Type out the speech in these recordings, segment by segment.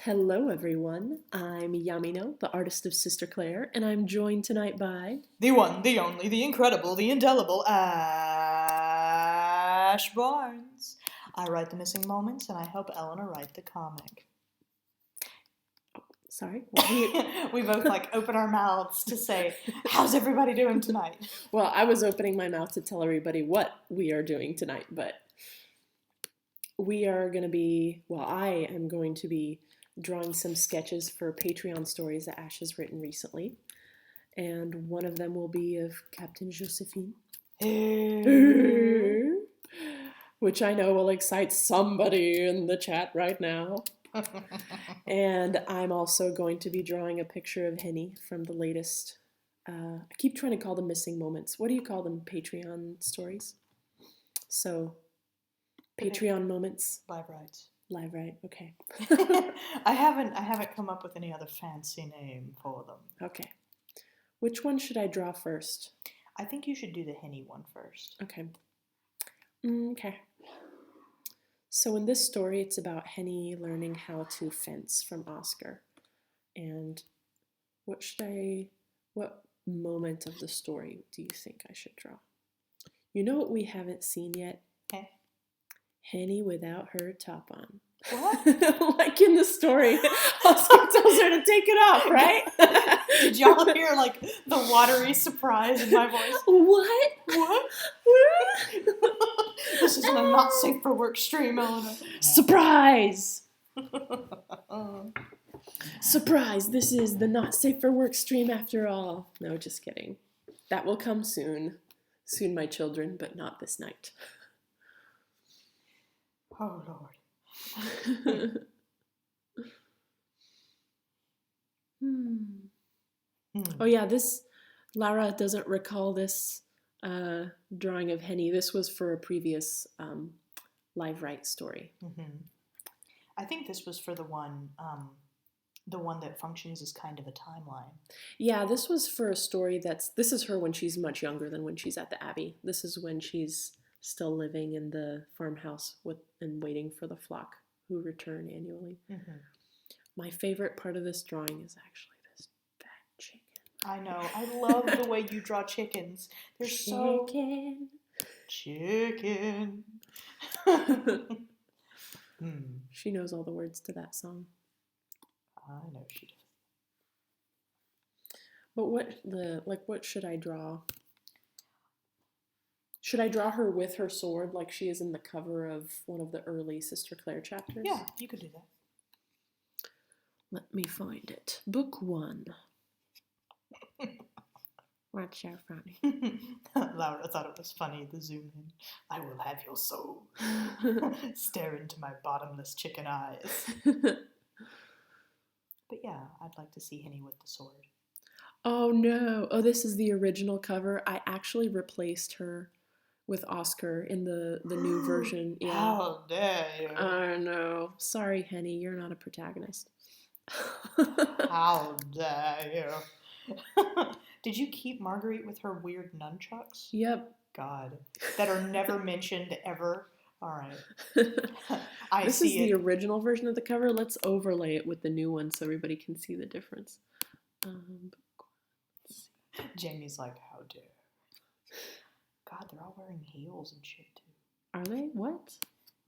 Hello, everyone. I'm Yamino, the artist of Sister Claire, and I'm joined tonight by. The one, the only, the incredible, the indelible Ash Barnes. I write the missing moments, and I help Eleanor write the comic. Sorry? We both open our mouths to say, how's everybody doing tonight? Well, I was opening my mouth to tell everybody what we are doing tonight, but we are going to be, I am going to be drawing some sketches for Patreon stories that Ash has written recently. And one of them will be of Captain Josephine. Which I know will excite somebody in the chat right now. And I'm also going to be drawing a picture of Henny from the latest, I keep trying to call them missing moments. What do you call them? Patreon stories? So, Patreon moments. Live rights. Live right, okay. I haven't come up with any other fancy name for them. Okay. Which one should I draw first? I think you should do the Henny one first. Okay. Okay. So in this story, it's about Henny learning how to fence from Oscar. And what moment of the story do you think I should draw? You know what we haven't seen yet? Okay. Henny without her top on. What? Like in the story, Oscar tells her to take it off, right? Did y'all hear the watery surprise in my voice? What? This isn't a not safe for work stream, Eleanor. Surprise! Surprise! This is the not safe for work stream after all. No, just kidding. That will come soon. Soon, my children, but not this night. Oh, Lord. Oh yeah, Lara doesn't recall this drawing of Henny. This was for a previous live write story. Mm-hmm. I think this was for the one that functions as kind of a timeline. Yeah, this was for a story this is her when she's much younger than when she's at the Abbey. This is when she's still living in the farmhouse and waiting for the flock who return annually. Mm-hmm. My favorite part of this drawing is actually this fat chicken. I know. I love the way you draw chickens. They're so... Chicken. She knows all the words to that song. I know she does. But what should I draw? Should I draw her with her sword like she is in the cover of one of the early Sister Claire chapters? Yeah, you could do that. Let me find it. Book 1. What's so funny? Laura thought it was funny, the zoom in. I will have your soul. Stare into my bottomless chicken eyes. But yeah, I'd like to see Henny with the sword. Oh no. Oh, this is the original cover. I actually replaced her with Oscar in the new version. Yeah. How dare you? I know. Sorry, Henny, you're not a protagonist. How dare you? Did you keep Marguerite with her weird nunchucks? Yep. God. That are never mentioned ever. Alright. This is the original version of the cover. Let's overlay it with the new one so everybody can see the difference. Jamie's like, how dare. God, they're all wearing heels and shit too. Are they? What?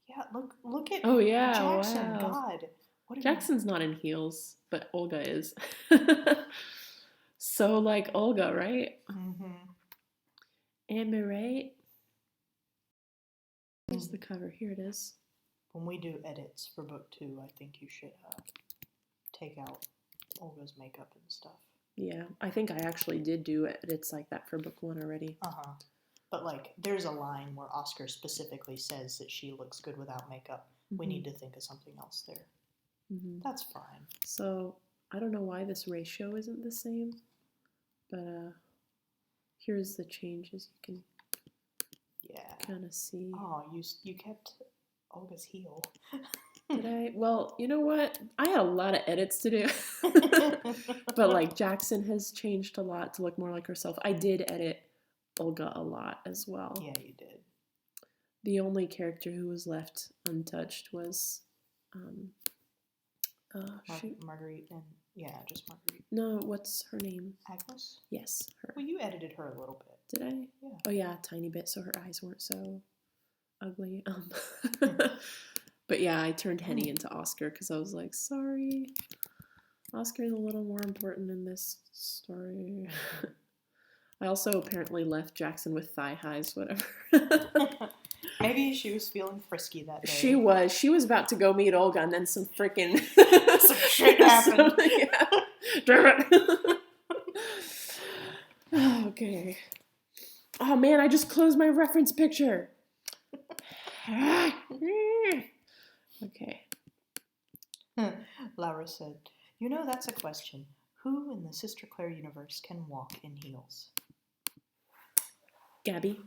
Yeah, look at Jackson. Wow. God. Jackson's not in heels, but Olga is. So like Olga, right? Mm-hmm. Am I right? Where's the cover? Here it is. When we do edits for book 2, I think you should take out Olga's makeup and stuff. Yeah, I think I actually did do edits like that for book 1 already. Uh-huh. But there's a line where Oscar specifically says that she looks good without makeup. Mm-hmm. We need to think of something else there. Mm-hmm. That's fine. So, I don't know why this ratio isn't the same, but here's the changes you can kind of see. Oh, you kept Olga's heel. Did I? Well, you know what? I had a lot of edits to do. But Jackson has changed a lot to look more like herself. I did edit Olga a lot as well. Yeah, you did. The only character who was left untouched was Shoot. Marguerite and just Marguerite. No, what's her name? Agnes? Yes, her. Well, you edited her a little bit. Did I? Yeah. Oh yeah, a tiny bit, so her eyes weren't so ugly. But yeah, I turned Henny into Oscar because I was like, sorry, Oscar's a little more important in this story. I also apparently left Jackson with thigh highs, whatever. Maybe she was feeling frisky that day. She was about to go meet Olga, and then some freaking some shit happened. Yeah. Damn it. Okay. Oh man, I just closed my reference picture. Okay. Laura said, "You know, that's a question. Who in the Sister Claire universe can walk in heels?" Gabby.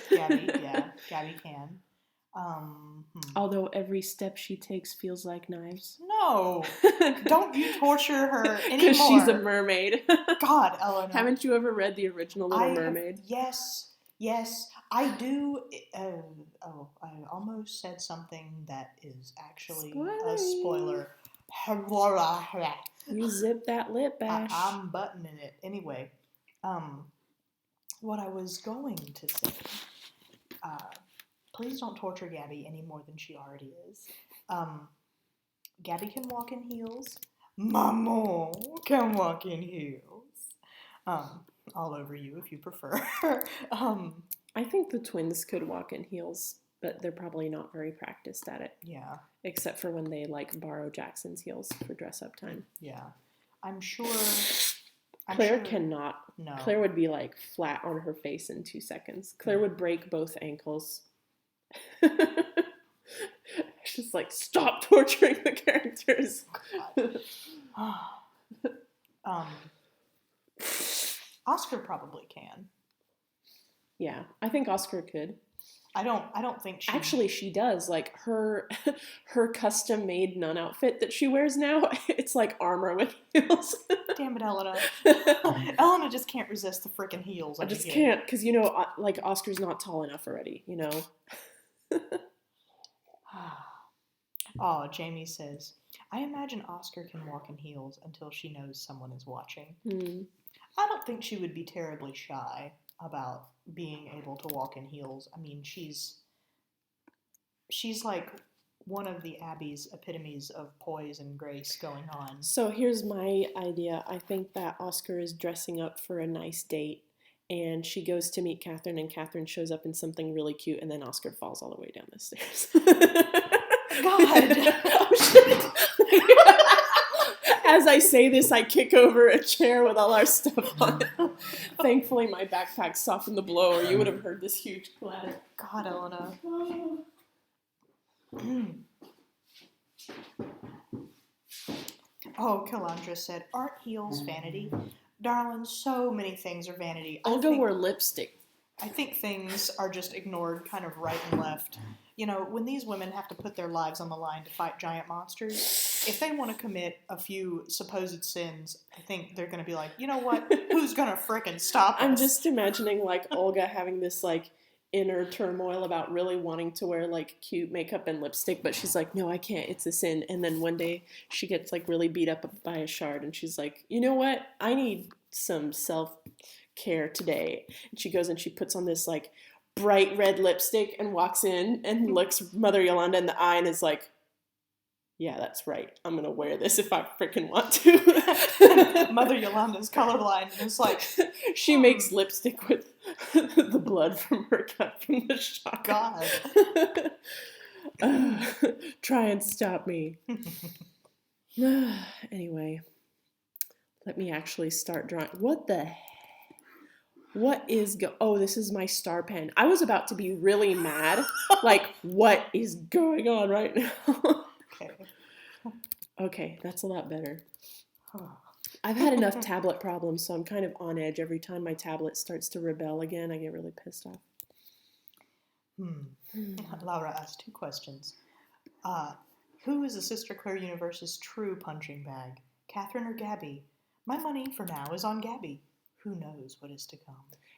Gabby, yeah, Gabby can. Although every step she takes feels like knives. No, don't you torture her anymore. Because she's a mermaid. God, Eleanor. Haven't you ever read the original Little Mermaid? Yes, I do. I almost said something that is actually a spoiler. You zip that lip, Bash. I'm buttoning it. Anyway, what I was going to say, please don't torture Gabby any more than she already is. Gabby can walk in heels. Maman can walk in heels. All over you if you prefer. I think the twins could walk in heels, but they're probably not very practiced at it. Yeah. Except for when they borrow Jackson's heels for dress up time. Yeah. I'm sure Claire cannot. No. Claire would be flat on her face in 2 seconds. Claire would break both ankles. She's stop torturing the characters. Oscar probably can. Yeah, I think Oscar could. I don't think she... Actually, she does. Her custom-made nun outfit that she wears now, it's armor with heels. Damn it, Elena. Elena just can't resist the freaking heels. I just can't, because, Oscar's not tall enough already, Oh, Jamie says, I imagine Oscar can walk in heels until she knows someone is watching. I don't think she would be terribly shy about being able to walk in heels. I mean, she's one of the Abby's epitomes of poise and grace going on. So here's my idea. I think that Oscar is dressing up for a nice date, and she goes to meet Catherine, and Catherine shows up in something really cute, and then Oscar falls all the way down the stairs. God! Oh, shit. As I say this, I kick over a chair with all our stuff on it. Thankfully, my backpack softened the blow, or you would have heard this huge clatter. God, Elena. Oh, Kalandra said, aren't heels vanity? Darling, so many things are vanity. Olga wore lipstick. I think things are just ignored kind of right and left. When these women have to put their lives on the line to fight giant monsters, if they want to commit a few supposed sins, I think they're going to be like, you know what? Who's going to frickin' stop us? I'm just imagining, Olga having this, inner turmoil about really wanting to wear, cute makeup and lipstick, but she's like, no, I can't. It's a sin. And then one day she gets, really beat up by a shard, and she's like, you know what? I need some self-care today. And she goes and she puts on this, bright red lipstick and walks in and looks Mother Yolanda in the eye and is like, yeah, that's right. I'm going to wear this if I freaking want to. Mother Yolanda's colorblind and it's like... She makes lipstick with the blood from her cut from the shot. God. Try and stop me. Anyway, let me actually start drawing. What the heck? What is oh, this is my star pen. I was about to be really mad. What is going on right now? Okay, that's a lot better. I've had enough tablet problems, so I'm kind of on edge. Every time my tablet starts to rebel again, I get really pissed off. Laura asked 2 questions. Who is the Sister Claire universe's true punching bag? Catherine or Gabby? My money for now is on Gabby. Who knows what is to come?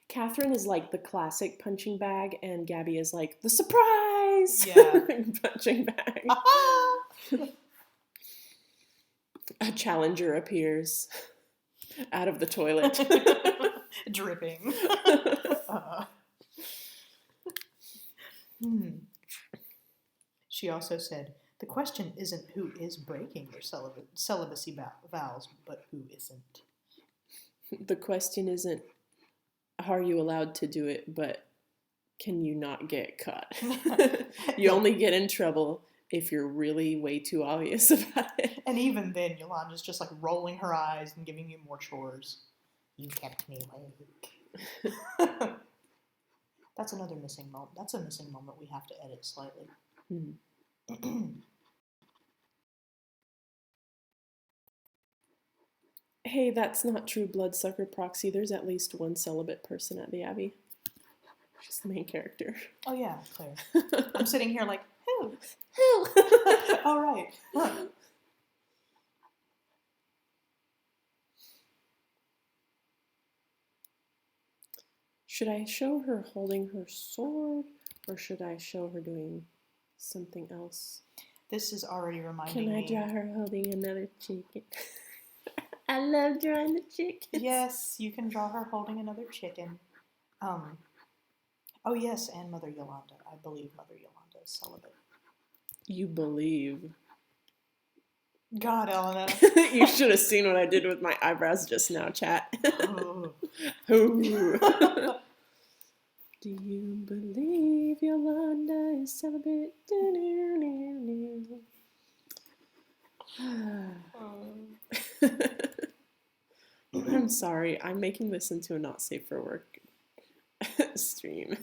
Catherine is the classic punching bag, and Gabby is the surprise Yeah. punching bag. A challenger appears out of the toilet. Dripping. She also said, the question isn't who is breaking their celibacy vows, but who isn't. The question isn't, are you allowed to do it, but can you not get caught? You only get in trouble if you're really way too obvious about it. And even then, Yolanda's just like rolling her eyes and giving you more chores. You kept me awake. That's another missing moment. That's a missing moment we have to edit slightly. Hey, that's not true, bloodsucker proxy. There's at least one celibate person at the Abbey. She's the main character. Oh yeah, Claire. I'm sitting here like, who? All right. Huh. Should I show her holding her sword, or should I show her doing something else? This is already reminding me. Can I draw her holding another chicken? I love drawing the chickens. Yes, you can draw her holding another chicken. Oh yes, and Mother Yolanda. I believe Mother Yolanda is celibate. You believe. God, Elena. You should have seen what I did with my eyebrows just now, chat. Ooh. Ooh. Do you believe Yolanda is celibate? I'm sorry. I'm making this into a not safe for work stream.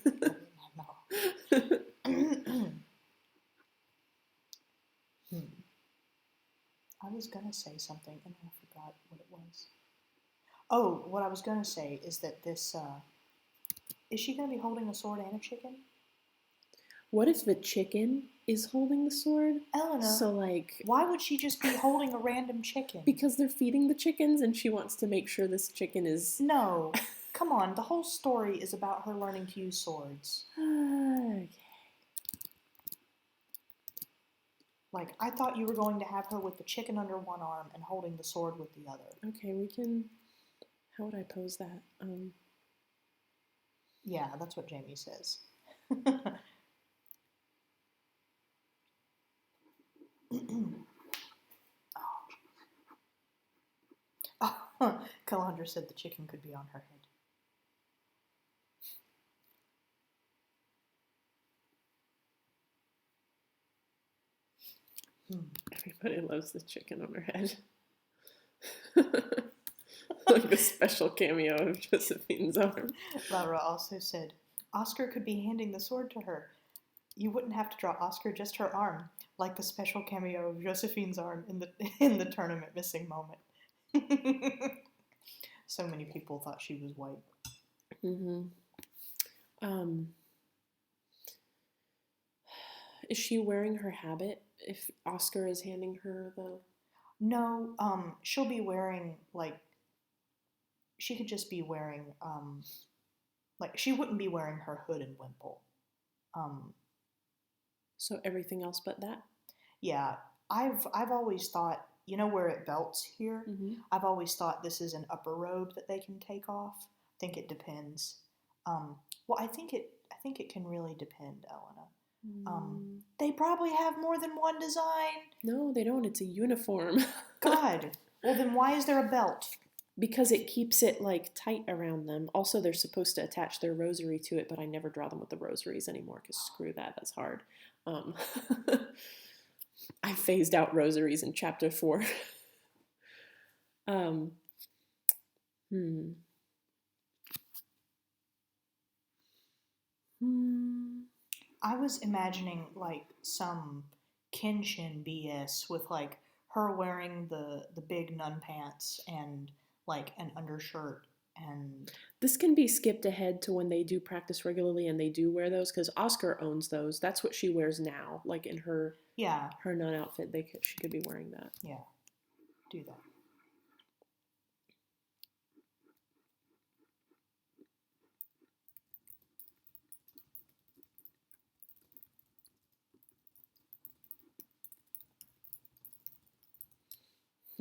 I was gonna say something and I forgot what it was. Oh, what I was gonna say is that this, is she gonna be holding a sword and a chicken? What if the chicken is holding the sword? Elena, so like, why would she just be holding a random chicken? Because they're feeding the chickens and she wants to make sure this chicken is... No, come on, the whole story is about her learning to use swords. Okay. Like, I thought you were going to have her with the chicken under one arm and holding the sword with the other. Okay, we can... How would I pose that? Yeah, that's what Jamie says. Oh, Calandra said the chicken could be on her head. Everybody loves the chicken on her head. Like the special cameo of Josephine's arm. Laura also said, Oscar could be handing the sword to her. You wouldn't have to draw Oscar, just her arm, like the special cameo of Josephine's arm in the tournament missing moment. So many people thought she was white. Is she wearing her habit if Oscar is handing her the... No, she'll be wearing, like, she could just be wearing, like, she wouldn't be wearing her hood and wimple. So everything else but that? Yeah, I've always thought, you know where it belts here? Mm-hmm. I've always thought this is an upper robe that they can take off. I think it depends. Well, I think it can really depend, Elena. They probably have more than one design. No, they don't. It's a uniform. God. Well, then why is there a belt? Because it keeps it, like, tight around them. Also, they're supposed to attach their rosary to it, but I never draw them with the rosaries anymore, because screw that, that's hard. I phased out rosaries in chapter 4. I was imagining, like, some Kenshin BS with, like, her wearing the big nun pants and, like, an undershirt and... This can be skipped ahead to when they do practice regularly and they do wear those, because Oscar owns those. That's what she wears now. Like, in her nun outfit, she could be wearing that. Yeah. Do that.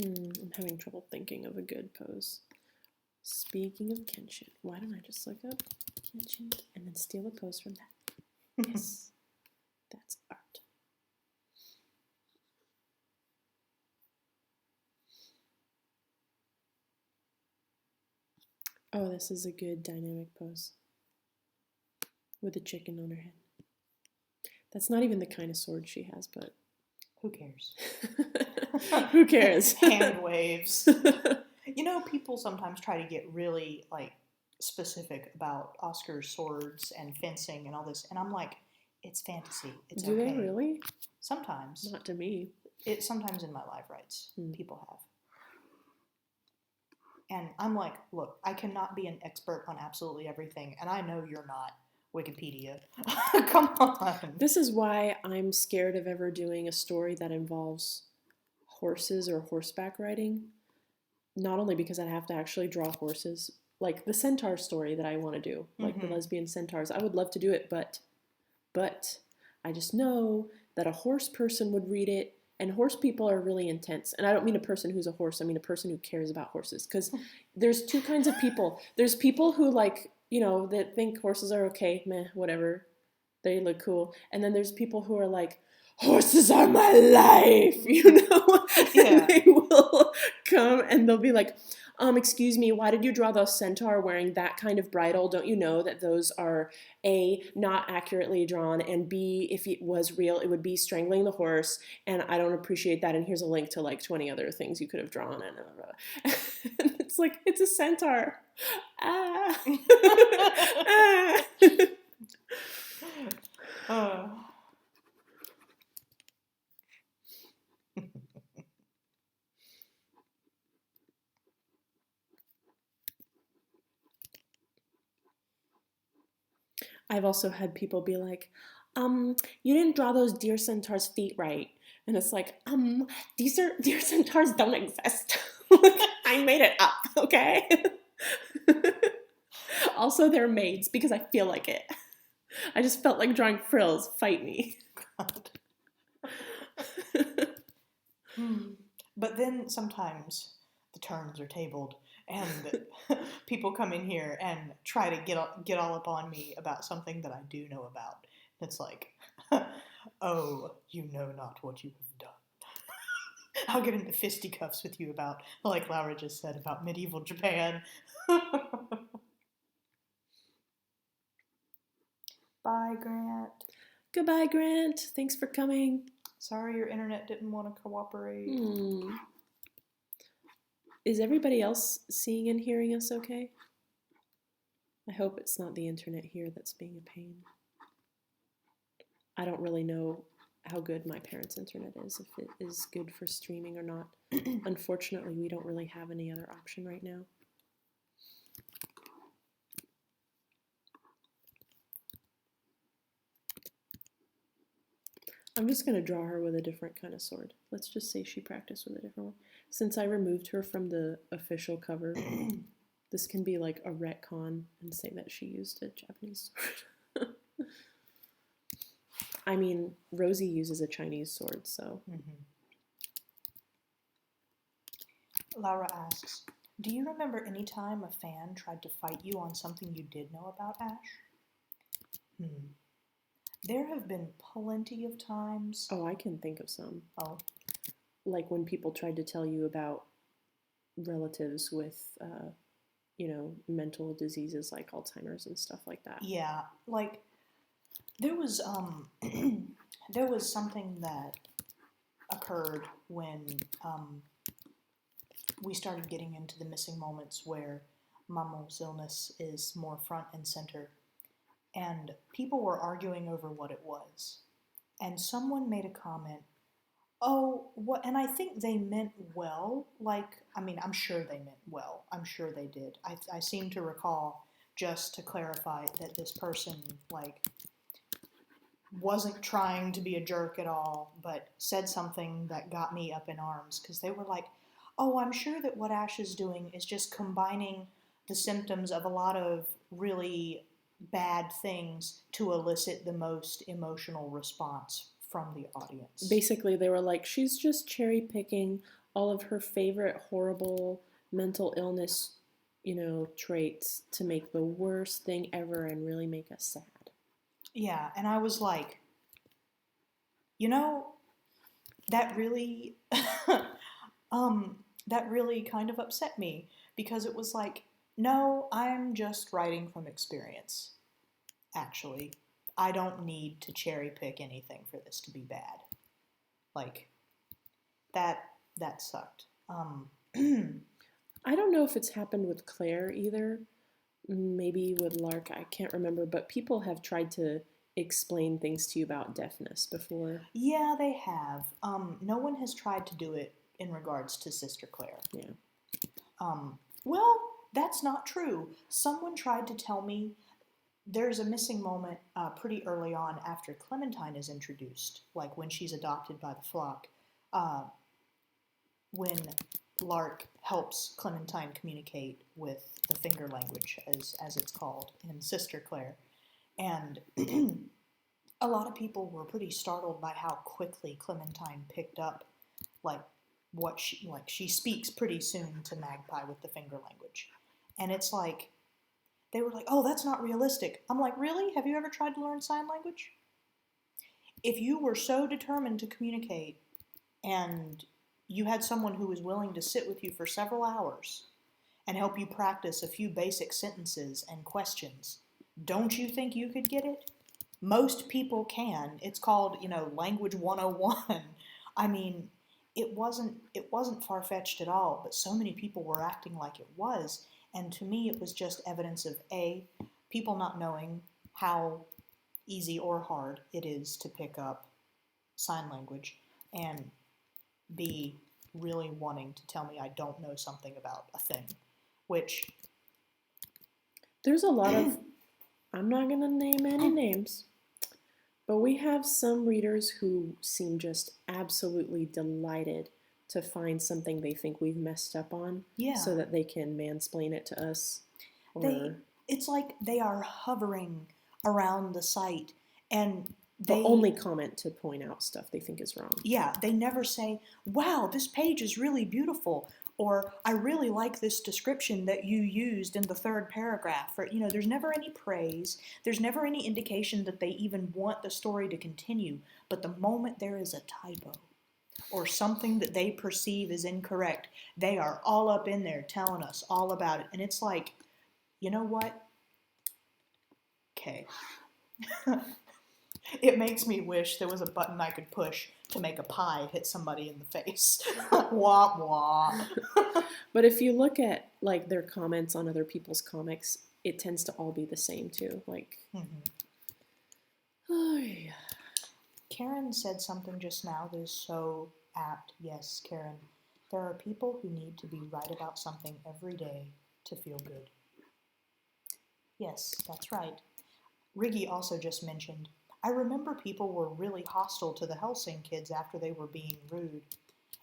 I'm having trouble thinking of a good pose. Speaking of Kenshin, why don't I just look up Kenshin and then steal a pose from that? Yes, that's art. Oh, this is a good dynamic pose with a chicken on her head. That's not even the kind of sword she has, but who cares? Who cares? Hand waves. You know, people sometimes try to get really like specific about Oscar's swords and fencing and all this, and I'm like, it's fantasy. It's Do okay. they really? Sometimes. Not to me. It sometimes in my live rights people have. And I'm like, look, I cannot be an expert on absolutely everything, and I know you're not. Wikipedia. Come on. This is why I'm scared of ever doing a story that involves horses or horseback riding. Not only because I'd have to actually draw horses, like the centaur story that I want to do, like the lesbian centaurs. I would love to do it, but I just know that a horse person would read it, and horse people are really intense. And I don't mean a person who's a horse, I mean a person who cares about horses. Because there's two kinds of people. There's people who like, you know, that think horses are okay, meh, whatever. They look cool. And then there's people who are like, horses are my life, you know? Yeah. And they will come and they'll be like, excuse me, why did you draw the centaur wearing that kind of bridle? Don't you know that those are A, not accurately drawn, and B, if it was real, it would be strangling the horse, and I don't appreciate that, and here's a link to like 20 other things you could have drawn, and it's like, it's a centaur. I've also had people be like, you didn't draw those deer centaur's feet right. And it's like, deer centaurs don't exist. I made it up, okay? Also, they're maids because I feel like it. I just felt like drawing frills. Fight me. God. But then sometimes the turns are tabled and people come in here and try to get all up on me about something that I do know about. It's like, oh, you know not what you have done. I'll get into fisticuffs with you about, like Laura just said, about medieval Japan. Bye, Grant. Goodbye, Grant. Thanks for coming. Sorry your internet didn't want to cooperate. Is everybody else seeing and hearing us okay? I hope it's not the internet here that's being a pain. I don't really know how good my parents' internet is, if it is good for streaming or not. Unfortunately, we don't really have any other option right now. I'm just going to draw her with a different kind of sword. Let's just say she practiced with a different one. Since I removed her from the official cover, this can be like a retcon and say that she used a Japanese sword. I mean, Rosie uses a Chinese sword, so. Laura asks, do you remember any time a fan tried to fight you on something you did know about, Ash? There have been plenty of times. Oh, I can think of some. Oh. Like when people tried to tell you about relatives with, mental diseases like Alzheimer's and stuff like that. Yeah, like there was there was something that occurred when we started getting into the missing moments where Mamo's illness is more front and center. And people were arguing over what it was. And someone made a comment, oh, what? And I think they meant well. I'm sure they meant well. I'm sure they did. I seem to recall, just to clarify, that this person, wasn't trying to be a jerk at all, but said something that got me up in arms. Because they were like, oh, I'm sure that what Ash is doing is just combining the symptoms of a lot of really bad things to elicit the most emotional response from the audience. Basically, they were like, she's just cherry picking all of her favorite horrible mental illness, traits to make the worst thing ever and really make us sad. Yeah, and I was like, you know, that really um that really kind of upset me because it was like, no, I'm just writing from experience. Actually, I don't need to cherry pick anything for this to be bad. Like that that sucked. I don't know if it's happened with Claire either. Maybe with Lark, I can't remember, but people have tried to explain things to you about deafness before. Yeah, they have. No one has tried to do it in regards to Sister Claire. Yeah. Well, that's not true. Someone tried to tell me there's a missing moment pretty early on after Clementine is introduced, like when she's adopted by the flock, uh, when Lark helps Clementine communicate with the finger language, as it's called, in Sister Claire. And a lot of people were pretty startled by how quickly Clementine picked up, like, she speaks pretty soon to Magpie with the finger language. And it's like, they were like, oh, that's not realistic. I'm like, really? Have you ever tried to learn sign language? If you were so determined to communicate and you had someone who was willing to sit with you for several hours and help you practice a few basic sentences and questions, don't you think you could get it? Most people can. It's called, language 101. I mean, it wasn't far-fetched at all, but so many people were acting like it was, and to me it was just evidence of A, people not knowing how easy or hard it is to pick up sign language, and B, really wanting to tell me I don't know something about a thing, which There's a lot of, I'm not going to name any names, but we have some readers who seem just absolutely delighted to find something they think we've messed up on yeah, so that they can mansplain it to us. they Or it's like they are hovering around the site, and the they only comment to point out stuff they think is wrong. yeah, they never say, wow, this page is really beautiful, or I really like this description that you used in the third paragraph. Or, there's never any praise. There's never any indication that they even want the story to continue. But the moment there is a typo or something that they perceive as incorrect, they are all up in there telling us all about it. And it's like, you know what? Okay. It makes me wish there was a button I could push to make a pie hit somebody in the face. Wah wah. But if you look at like their comments on other people's comics, it tends to all be the same too. Like, oh yeah. Karen said something just now that is so apt. Yes, Karen. There are people who need to be right about something every day to feel good. Yes, that's right. Riggy also just mentioned, I remember people were really hostile to the Helsing kids after they were being rude.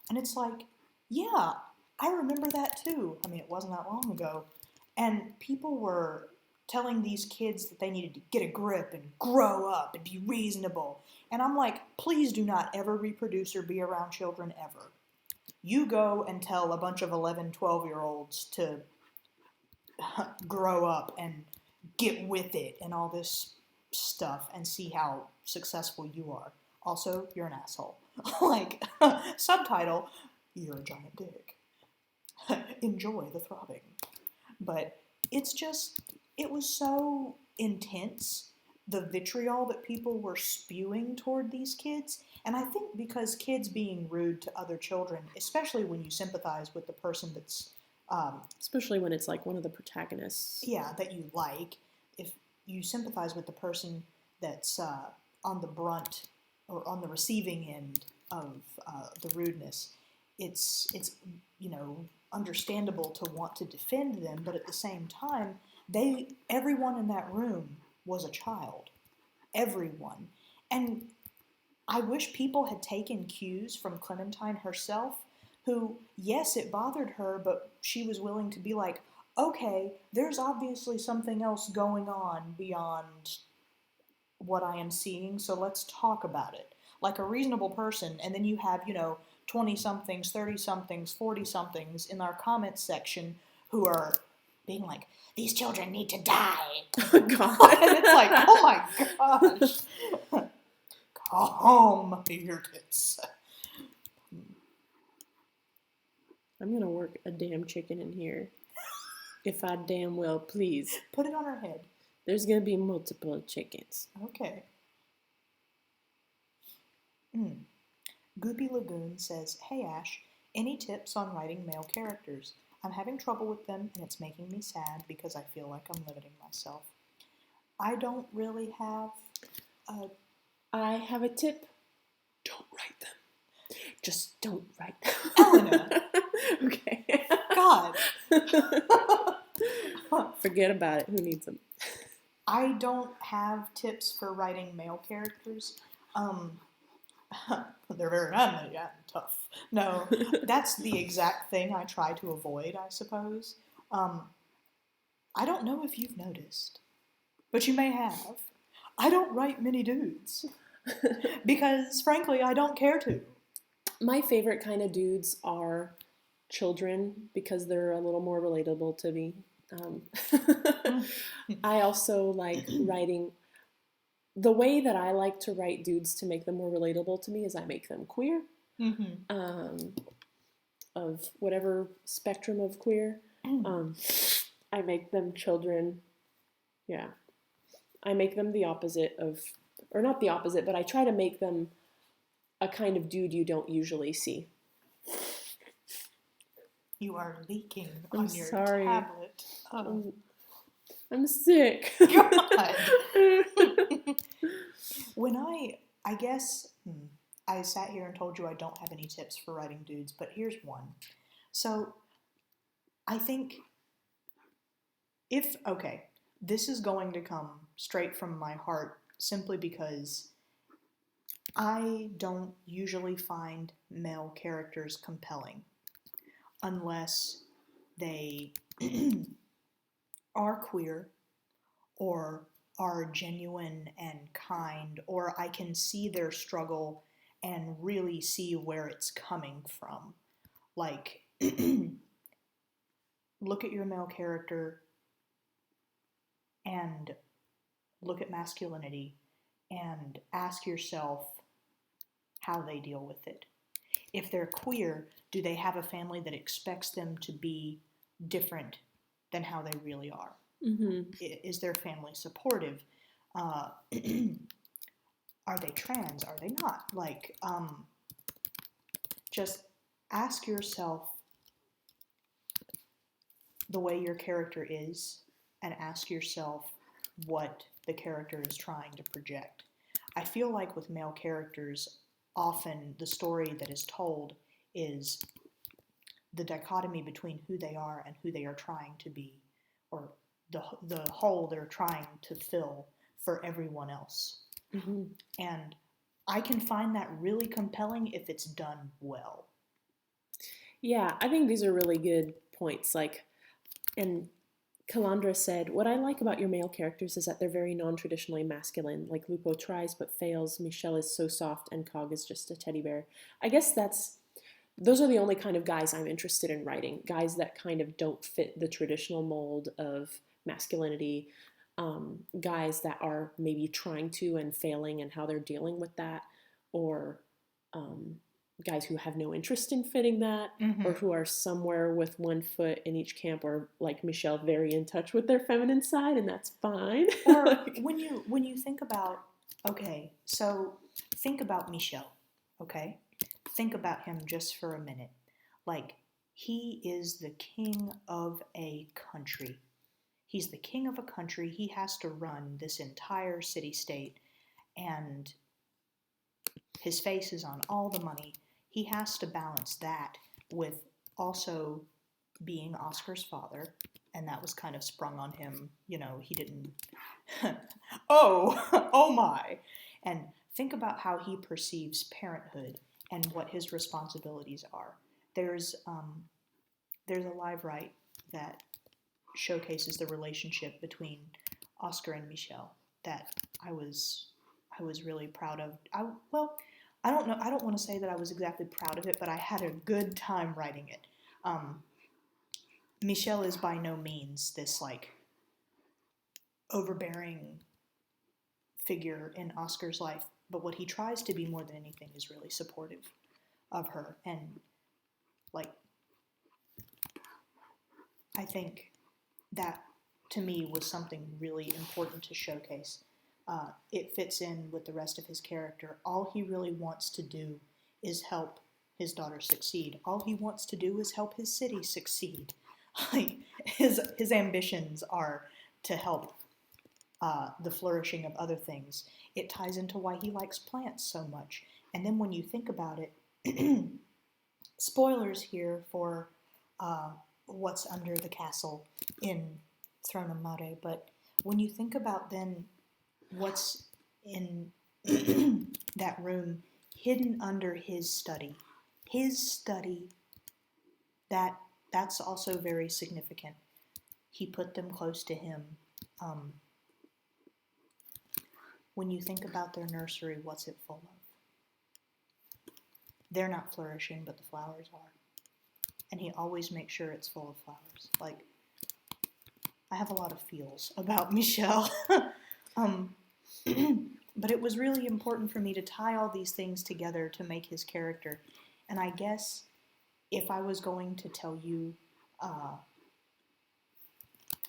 And it's like, yeah, I remember that too. I mean, it wasn't that long ago. And people were telling these kids that they needed to get a grip and grow up and be reasonable. And I'm like, please do not ever reproduce or be around children ever. You go and tell a bunch of 11, 12-year-olds to grow up and get with it and all this stuff and see how successful you are. Also, you're an asshole. Like, subtitle, you're a giant dick. Enjoy the throbbing. But it's just, it was so intense, the vitriol that people were spewing toward these kids. And I think because kids being rude to other children, especially when you sympathize with the person that's Especially when it's like one of the protagonists. yeah, that you like, if you sympathize with the person that's on the brunt or on the receiving end of the rudeness, it's understandable to want to defend them, but at the same time, everyone in that room was a child, everyone, and I wish people had taken cues from Clementine herself, who, yes, it bothered her, but she was willing to be like, okay, there's obviously something else going on beyond what I am seeing, so let's talk about it. like a reasonable person, and then you have, 20 somethings, 30 somethings, 40 somethings in our comments section who are being like, these children need to die. Oh, God. And it's like, oh my gosh. Calm your tits. I'm gonna work a damn chicken in here. If I damn well please. Put it on her head. There's gonna be multiple chickens. Okay. Goopy Lagoon says, hey Ash, any tips on writing male characters? I'm having trouble with them and it's making me sad because I feel like I'm limiting myself. I don't really have a... I have a tip. Don't write them. Just don't write them. Elena! Okay. God! Forget about it. Who needs them? I don't have tips for writing male characters. They're very manly and tough. No, that's the exact thing I try to avoid, I suppose. I don't know if you've noticed, but you may have. I don't write many dudes. Because, frankly, I don't care to. My favorite kind of dudes are children because they're a little more relatable to me. I also like writing... The way that I like to write dudes to make them more relatable to me is I make them queer, of whatever spectrum of queer. I make them children. Yeah. I make them the opposite of, or not the opposite, but I try to make them a kind of dude you don't usually see. You are leaking I'm on your sorry. tablet. Oh. I'm sick. God. When I guess, I sat here and told you I don't have any tips for writing dudes, but here's one. So, I think this is going to come straight from my heart simply because I don't usually find male characters compelling unless they are queer or are genuine and kind, or I can see their struggle and really see where it's coming from. Like, look at your male character and look at masculinity and ask yourself how they deal with it. If they're queer, do they have a family that expects them to be different than how they really are? Mm-hmm. Is their family supportive? Are they trans? Are they not? Like, just ask yourself the way your character is and ask yourself what the character is trying to project. I feel like with male characters, often the story that is told is the dichotomy between who they are and who they are trying to be, or the hole they're trying to fill for everyone else. Mm-hmm. And I can find that really compelling if it's done well. Yeah, I think these are really good points. And Calandra said, what I like about your male characters is that they're very non-traditionally masculine. Like Lupo tries but fails, Michelle is so soft, and Cog is just a teddy bear. I guess those are the only kind of guys I'm interested in writing. Guys that kind of don't fit the traditional mold of masculinity. Guys that are maybe trying to and failing and how they're dealing with that. Or guys who have no interest in fitting that, or who are somewhere with one foot in each camp, or like Michelle, very in touch with their feminine side, and that's fine. Or when you think about, okay, so think about Michelle, okay? Think about him just for a minute. Like, he is the king of a country. He's the king of a country. He has to run this entire city-state, and his face is on all the money. He has to balance that with also being Oscar's father, and that was kind of sprung on him. He didn't... oh my! And think about how he perceives parenthood and what his responsibilities are. There's a live write that showcases the relationship between Oscar and Michelle that I was really proud of. I don't know. I don't want to say that I was exactly proud of it, but I had a good time writing it. Michelle is by no means this like overbearing figure in Oscar's life, but what he tries to be more than anything is really supportive of her. And like, I think that to me was something really important to showcase. It fits in with the rest of his character. All he really wants to do is help his daughter succeed. All he wants to do is help his city succeed. Like his ambitions are to help the flourishing of other things. It ties into why he likes plants so much. And then when you think about it, spoilers here for what's under the castle in Throne of Mare, but when you think about then what's in that room hidden under his study, that's also very significant. He put them close to him. When you think about their nursery, what's it full of? They're not flourishing, but the flowers are. And he always makes sure it's full of flowers. Like, I have a lot of feels about Michelle. But it was really important for me to tie all these things together to make his character. And I guess if I was going to tell you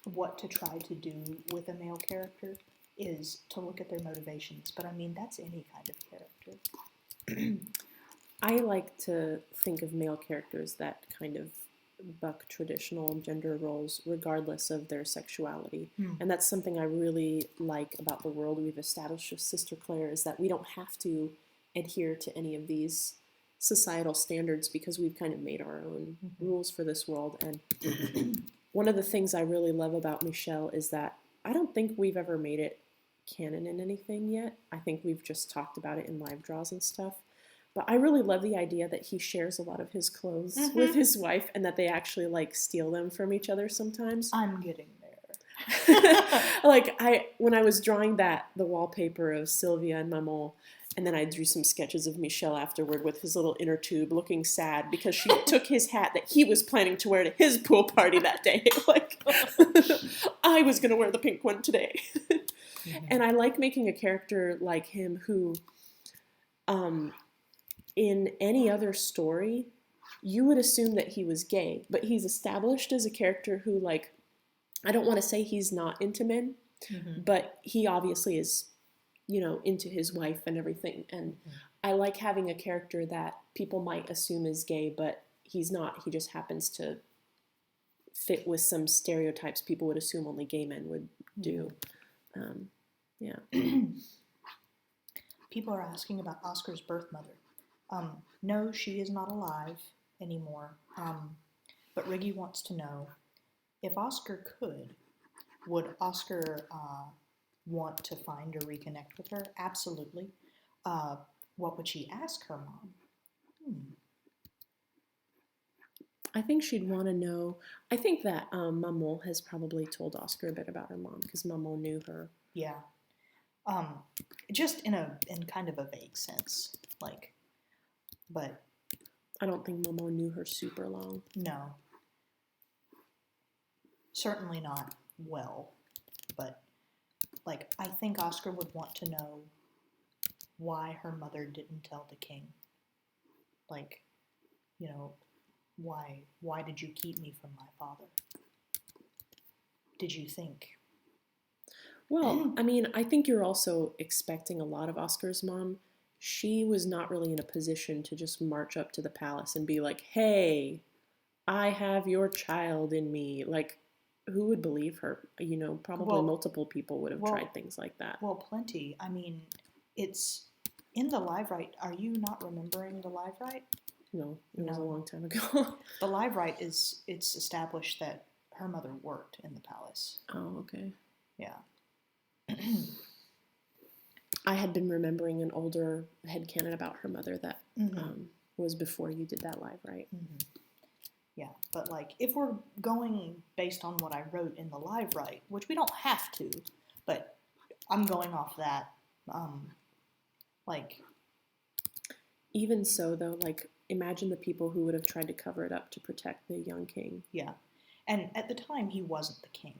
what to try to do with a male character, is to look at their motivations. But I mean, that's any kind of character. I like to think of male characters that kind of buck traditional gender roles regardless of their sexuality. And that's something I really like about the world we've established with Sister Claire, is that we don't have to adhere to any of these societal standards because we've kind of made our own rules for this world. And one of the things I really love about Michelle is that I don't think we've ever made it canon in anything yet. I think we've just talked about it in live draws and stuff. But I really love the idea that he shares a lot of his clothes with his wife, and that they actually like steal them from each other sometimes. I'm getting there. Like when I was drawing the wallpaper of Sylvia and Maman, and then I drew some sketches of Michel afterward with his little inner tube looking sad because she took his hat that he was planning to wear to his pool party that day. Like, I was going to wear the pink one today. And I like making a character like him who, in any other story, you would assume that he was gay, but he's established as a character who, like, I don't want to say he's not into men, but he obviously is, you know, into his wife and everything. And I like having a character that people might assume is gay, but he's not. He just happens to fit with some stereotypes people would assume only gay men would do. People are asking about Oscar's birth mother. No, she is not alive anymore. But Riggy wants to know, if Oscar could, would Oscar want to find or reconnect with her? Absolutely. What would she ask her mom? I think she'd want to know. I think that Maman has probably told Oscar a bit about her mom because Maman knew her. Yeah. Just in kind of a vague sense, like, but I don't think Maman knew her super long. No. Certainly not well, but like, I think Oscar would want to know why her mother didn't tell the king. Like, you know, why did you keep me from my father? Did you think? Well, I mean, I think you're also expecting a lot of Oscar's mom. She was not really in a position to just march up to the palace and be like, hey, I have your child in me. Like, who would believe her? You know, probably multiple people would have tried things like that. Well, plenty. I mean, it's in the live right. Are you not remembering the live right? No, it was a long time ago. The live right it's established that her mother worked in the palace. Oh, okay. Yeah. I had been remembering an older headcanon about her mother that was before you did that live, right? Yeah, but like, if we're going based on what I wrote in the live right, which we don't have to, but I'm going off that, like, Even so, though, like, imagine the people who would have tried to cover it up to protect the young king. Yeah. And at the time, he wasn't the king.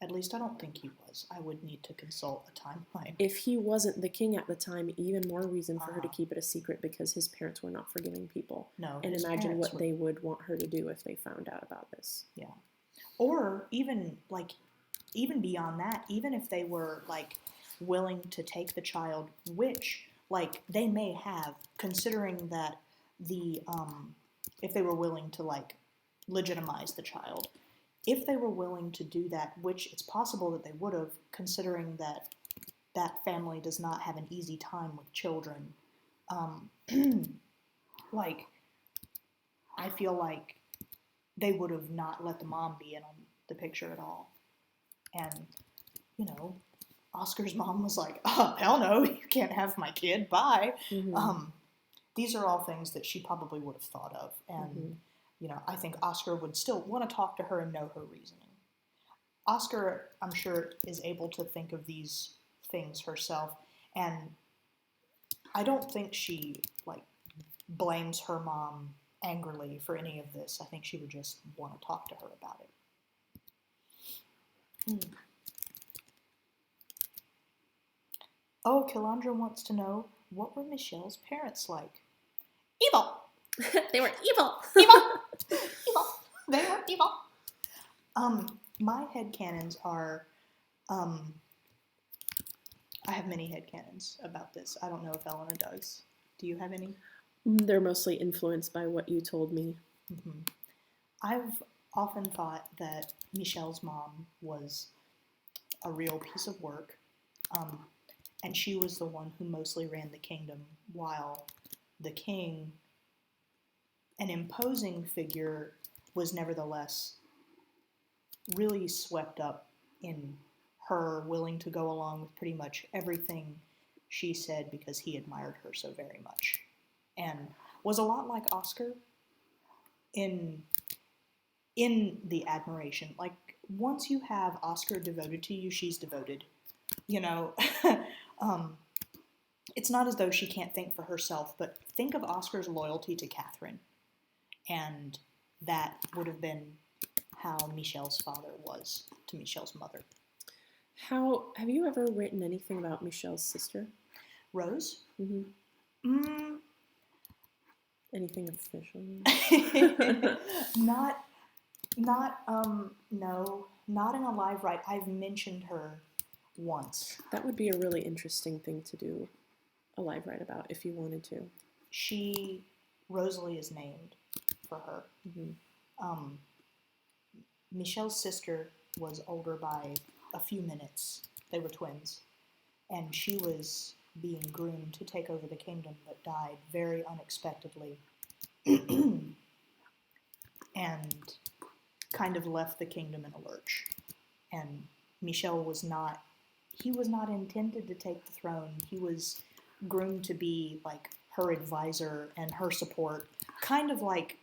At least I don't think he was. I would need to consult a timeline. If he wasn't the king at the time, even more reason for her to Uh-huh. keep it a secret, because his parents were not forgiving people. No, And his imagine parents what were. they would want her to do if they found out about this. Yeah. Or even like, even beyond that, even if they were like willing to take the child, which like they may have, considering that the if they were willing to like legitimize the child, if they were willing to do that, which it's possible that they would have, considering that that family does not have an easy time with children. Um, like, I feel like they would have not let the mom be in on the picture at all. And, you know, Oscar's mom was like, oh, hell no, you can't have my kid, bye. Mm-hmm. These are all things that she probably would have thought of. And, Mm-hmm. you know, I think Oscar would still want to talk to her and know her reasoning. Oscar, I'm sure, is able to think of these things herself. And I don't think she, like, blames her mom angrily for any of this. I think she would just want to talk to her about it. Mm. Oh, Kilandra wants to know, what were Michelle's parents like? Evil! They were evil! Evil! Evil! They were evil! My headcanons are, I have many headcanons about this. I don't know if Eleanor does. Do you have any? They're mostly influenced by what you told me. Mm-hmm. I've often thought that Michelle's mom was a real piece of work, and she was the one who mostly ran the kingdom, while the king, an imposing figure, was nevertheless really swept up in her willing to go along with pretty much everything she said because he admired her so very much, and was a lot like Oscar in the admiration. Like, once you have Oscar devoted to you, she's devoted. You know, it's not as though she can't think for herself, but think of Oscar's loyalty to Catherine, and that would have been how Michelle's father was to Michelle's mother. How have you ever written anything about Michelle's sister? Rose? Mm-hmm. Anything official? not, no, not in a live write. I've mentioned her once. That would be a really interesting thing to do a live write about if you wanted to. Rosalie is named for her. Mm-hmm. Michelle's sister was older by a few minutes. They were twins. And she was being groomed to take over the kingdom, but died very unexpectedly. And kind of left the kingdom in a lurch. And Michelle was not intended to take the throne. He was groomed to be like her advisor and her support, kind of like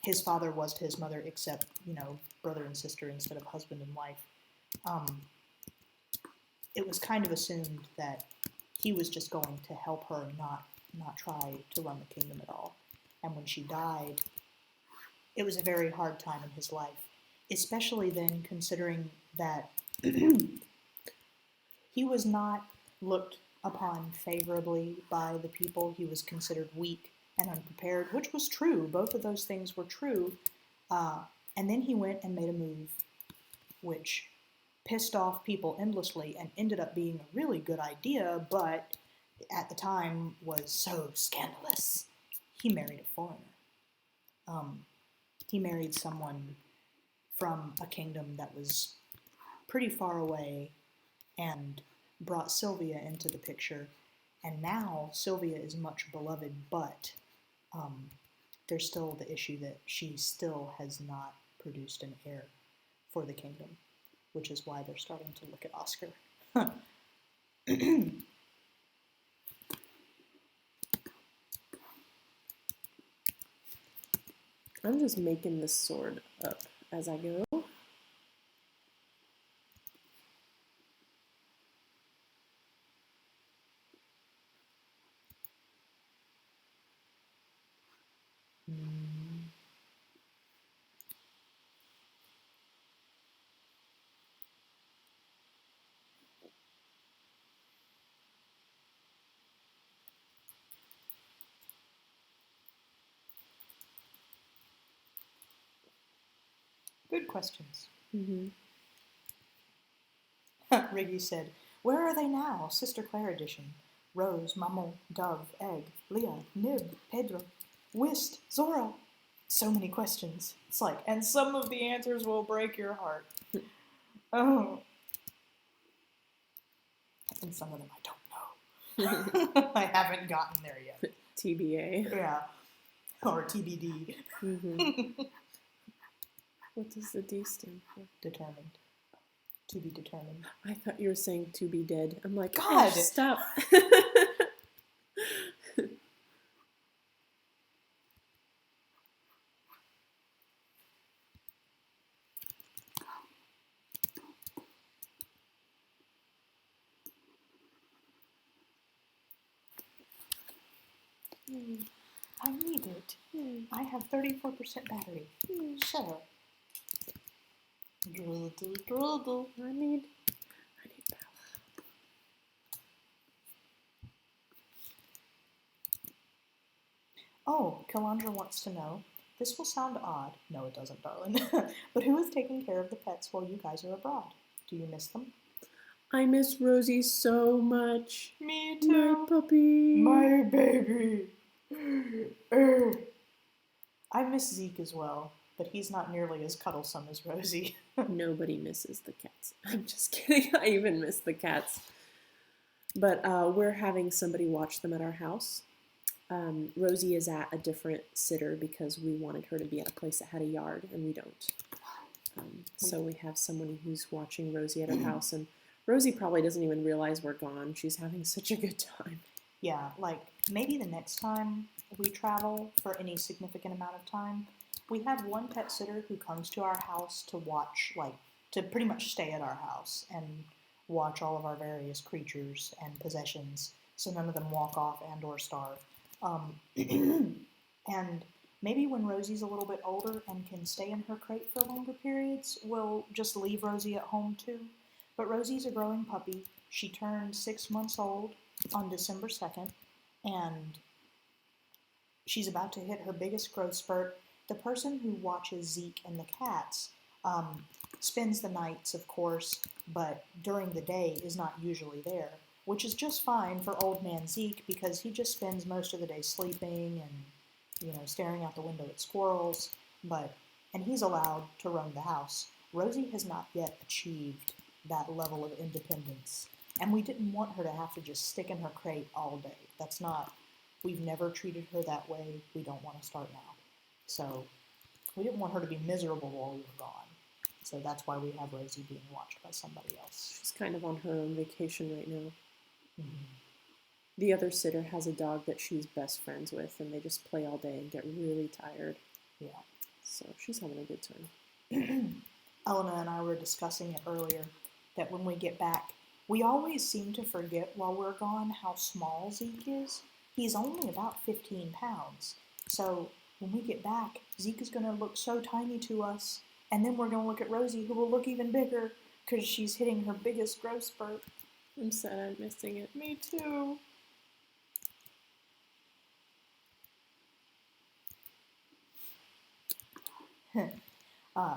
his father was to his mother, except, you know, brother and sister instead of husband and wife. It was kind of assumed that he was just going to help her, not try to run the kingdom at all. And when she died, it was a very hard time in his life, especially then considering that he was not looked upon favorably by the people. He was considered weak and unprepared, which was true. Both of those things were true. And then he went and made a move, which pissed off people endlessly and ended up being a really good idea, but at the time was so scandalous. He married a foreigner. He married someone from a kingdom that was pretty far away and brought Sylvia into the picture. And now Sylvia is much beloved, but there's still the issue that she still has not produced an heir for the kingdom, which is why they're starting to look at Oscar. I'm just making this sword up as I go. Mm. Good questions. Mm-hmm. Riggy said, "Where are they now? Sister Claire edition. Rose, Maman, Dove, Egg, Leah, Nib, Pedro, Whist, Zora." So many questions. It's like, and some of the answers will break your heart. Oh. And some of them I don't know. I haven't gotten there yet. TBA. Yeah. Or TBD. Mm-hmm. What does the D stand for? Determined. To be determined. I thought you were saying to be dead. I'm like, God! stop. I need it. I have 34% battery. Sure. Droodle. I need power. Oh, Kalandra wants to know. This will sound odd. No, it doesn't, darling. But who is taking care of the pets while you guys are abroad? Do you miss them? I miss Rosie so much. Me My puppy. My baby. I miss Zeke as well, but he's not nearly as cuddlesome as Rosie. Nobody misses the cats. I'm just kidding. I even miss the cats. But we're having somebody watch them at our house. Rosie is at a different sitter because we wanted her to be at a place that had a yard, and we don't. So we have someone who's watching Rosie at her house, and Rosie probably doesn't even realize we're gone. She's having such a good time. Yeah, like maybe the next time we travel for any significant amount of time, we have one pet sitter who comes to our house to watch, like, to pretty much stay at our house and watch all of our various creatures and possessions so none of them walk off and or starve. And maybe when Rosie's a little bit older and can stay in her crate for longer periods, we'll just leave Rosie at home too. But Rosie's a growing puppy. She turned 6 months old on December 2nd, and she's about to hit her biggest growth spurt. The person who watches Zeke and the cats spends the nights, of course, but during the day is not usually there, which is just fine for old man Zeke because he just spends most of the day sleeping and, staring out the window at squirrels, and he's allowed to roam the house. Rosie has not yet achieved that level of independence, and we didn't want her to have to just stick in her crate all day. We've never treated her that way. We don't want to start now. So we didn't want her to be miserable while we were gone. So that's why we have Rosie being watched by somebody else. She's kind of on her own vacation right now. Mm-hmm. The other sitter has a dog that she's best friends with, and they just play all day and get really tired. Yeah. So she's having a good time. Elena and I were discussing it earlier, that when we get back, we always seem to forget while we're gone how small Zeke is. He's only about 15 pounds. So when we get back, Zeke is going to look so tiny to us, and then we're going to look at Rosie, who will look even bigger because she's hitting her biggest growth spurt. I'm sad I'm missing it. Me too.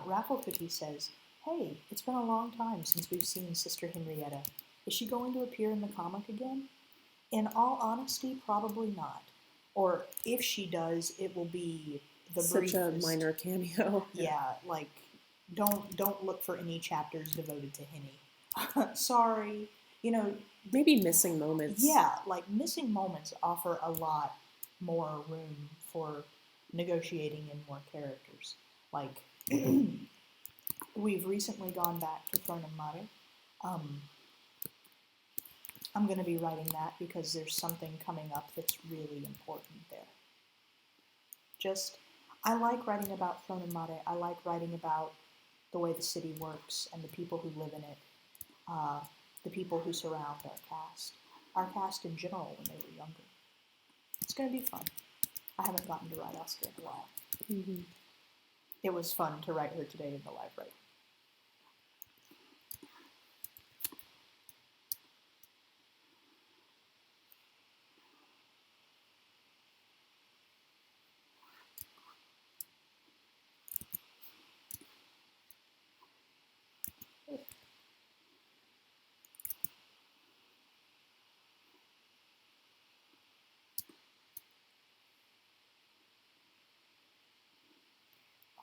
Raffle Cookie says, "Hey, it's been a long time since we've seen Sister Henrietta. Is she going to appear in the comic again? In all honesty, probably not. Or if she does, it will be the Such briefest. a minor cameo. Yeah, like don't look for any chapters devoted to Henny. Sorry, Maybe missing moments. yeah, like missing moments offer a lot more room for negotiating in more characters. Like we've recently gone back to Throne and Mare. I'm going to be writing that because there's something coming up that's really important there. I like writing about Throne and Mare. I like writing about the way the city works and the people who live in it, the people who surround our cast in general when they were younger. It's going to be fun. I haven't gotten to write Oscar in a while. Mm-hmm. It was fun to write her today in the library.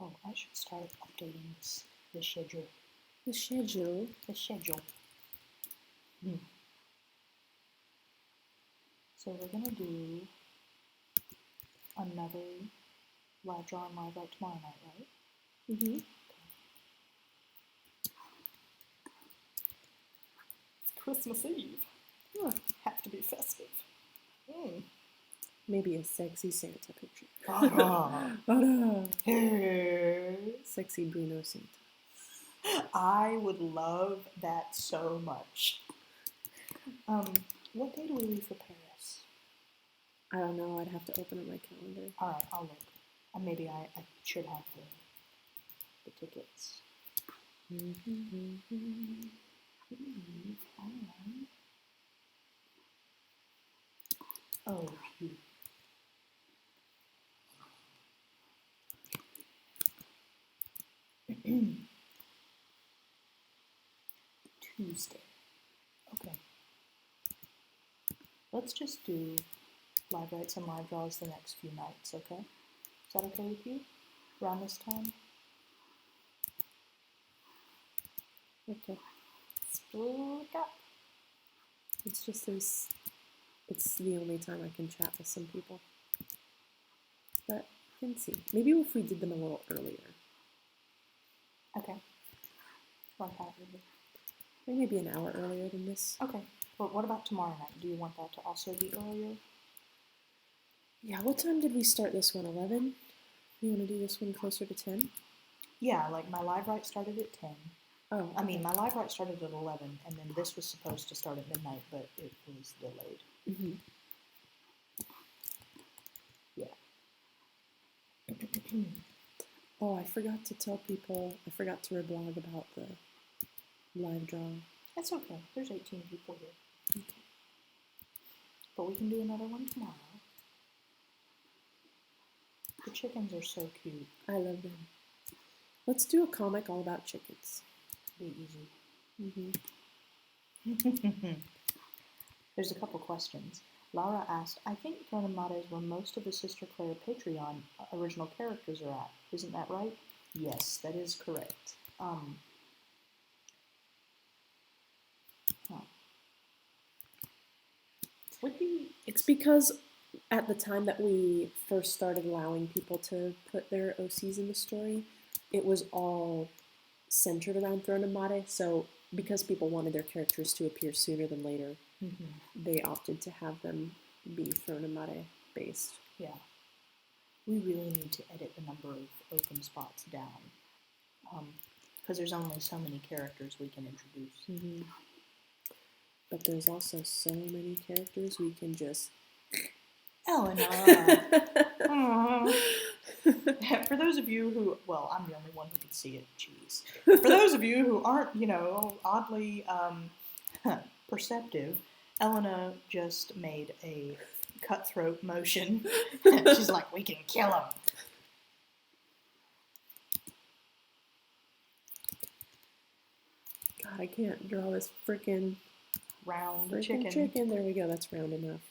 Oh, I should start updating the schedule. The schedule. The schedule. So we're gonna do another live draw and live write tomorrow night, right? Mm-hmm. Christmas Eve. Oh, Have to be festive. maybe a sexy Santa picture. Ah. Sexy Bruno Santa. I would love that so much. What day do we leave for Paris? I don't know. I'd have to open up my calendar. All right, I'll look. Maybe I should have the tickets. Oh, shoot. Tuesday. Okay. Let's just do live writes and live draws the next few nights, okay? Is that okay with you? Around this time? Okay. Speak up. It's just it's the only time I can chat with some people. But we can see. Maybe if we did them a little earlier. Okay. Like that, maybe. Maybe an hour earlier than this. Okay. But what about tomorrow night? Do you want that to also be earlier? Yeah, what time did we start this one? 11? You want to do this one closer to 10? Yeah, like my live write started at 10. Oh, okay. I mean, my live write started at 11, and then this was supposed to start at midnight, but it was delayed. Mm-hmm. Yeah. Oh, I forgot to tell people, I forgot to reblog about the live draw. That's okay. There's 18 people here. Okay. But we can do another one tomorrow. The chickens are so cute. I love them. Let's do a comic all about chickens. Be easy. Mm-hmm. There's a couple questions. Laura asked, I think Throne of Mate is where most of the Sister Claire Patreon original characters are at. Isn't that right? Yes, that is correct. It's because at the time that we first started allowing people to put their OCs in the story, it was all centered around Throne of Mate. So because people wanted their characters to appear sooner than later, they opted to have them be Throne of Mate based. Yeah. We really need to edit the number of open spots down. Because there's only so many characters we can introduce. But there's also so many characters we can just... Eleanor! For those of you who... Well, I'm the only one who can see it. Jeez. For those of you who aren't, oddly perceptive, Elena just made a cutthroat motion. She's like, we can kill him. God, I can't draw this frickin' round chicken. There we go. That's round enough.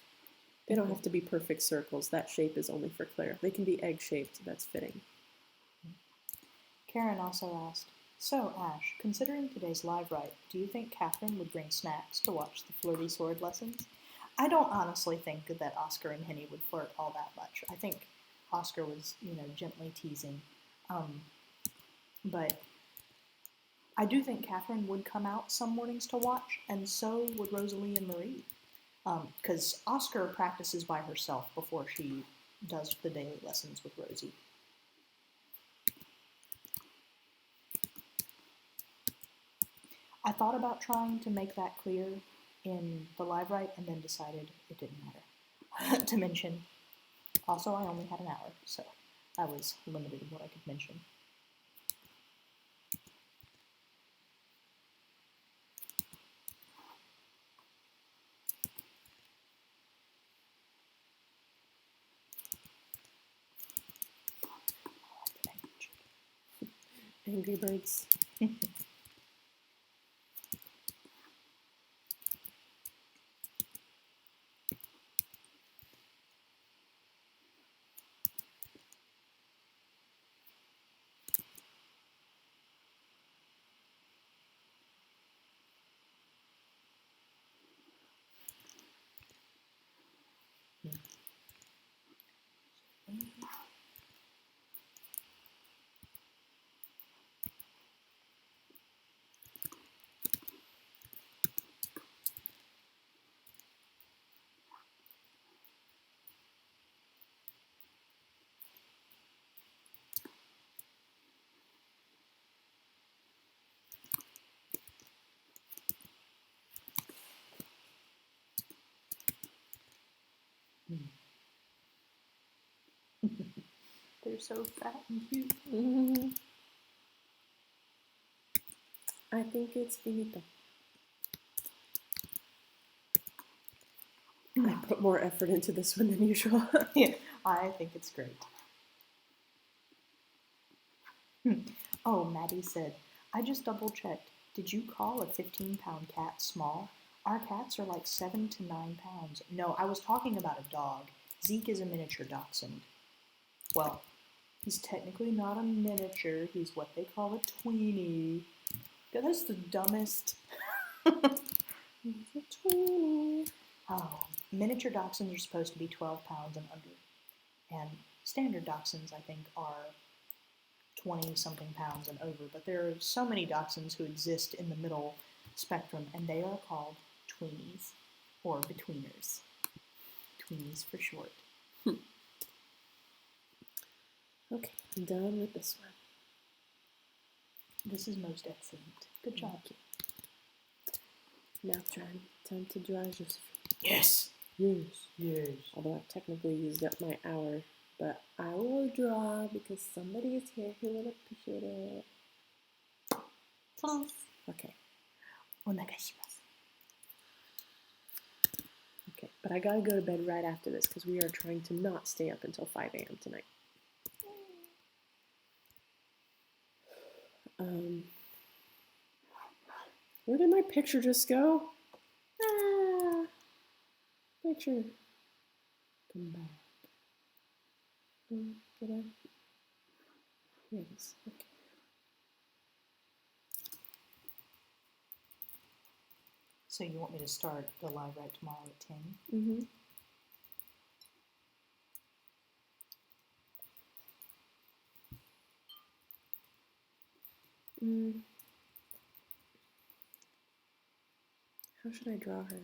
They don't have to be perfect circles. That shape is only for Claire. They can be egg-shaped. That's fitting. Karen also asked, so, Ash, considering today's live write, do you think Catherine would bring snacks to watch the flirty sword lessons? I don't honestly think that Oscar and Henny would flirt all that much. I think Oscar was, gently teasing. But I do think Catherine would come out some mornings to watch, and so would Rosalie and Marie. Because Oscar practices by herself before she does the daily lessons with Rosie. I thought about trying to make that clear in the live write and then decided it didn't matter to mention. Also, I only had an hour, so I was limited in what I could mention. Angry Birds. They're so fat and cute. Mm-hmm. I think it's finito. I put more effort into this one than usual. Yeah, I think it's great. Oh, Maddie said, I just double checked. Did you call a 15-pound cat small? Our cats are like 7 to 9 pounds. No, I was talking about a dog. Zeke is a miniature dachshund. Well, he's technically not a miniature. He's what they call a tweenie. That's the dumbest. He's a tweenie. Oh, miniature dachshunds are supposed to be 12 pounds and under. And standard dachshunds, I think, are 20-something pounds and over. But there are so many dachshunds who exist in the middle spectrum, and they are called tweenies, or betweeners. Tweenies for short. Okay, I'm done with this one. This is most excellent. Good job. Now time to draw Josephine. Yes. Yes. Although I've technically used up my hour, but I will draw because somebody is here who will appreciate it. Please. Okay. Onegaishimasu. Okay, but I gotta go to bed right after this because we are trying to not stay up until 5 a.m. tonight. Where did my picture just go? Ah, picture. Come back. Did I? Here it is. Okay. So you want me to start the live right tomorrow at 10? Mm-hmm. How should I draw her?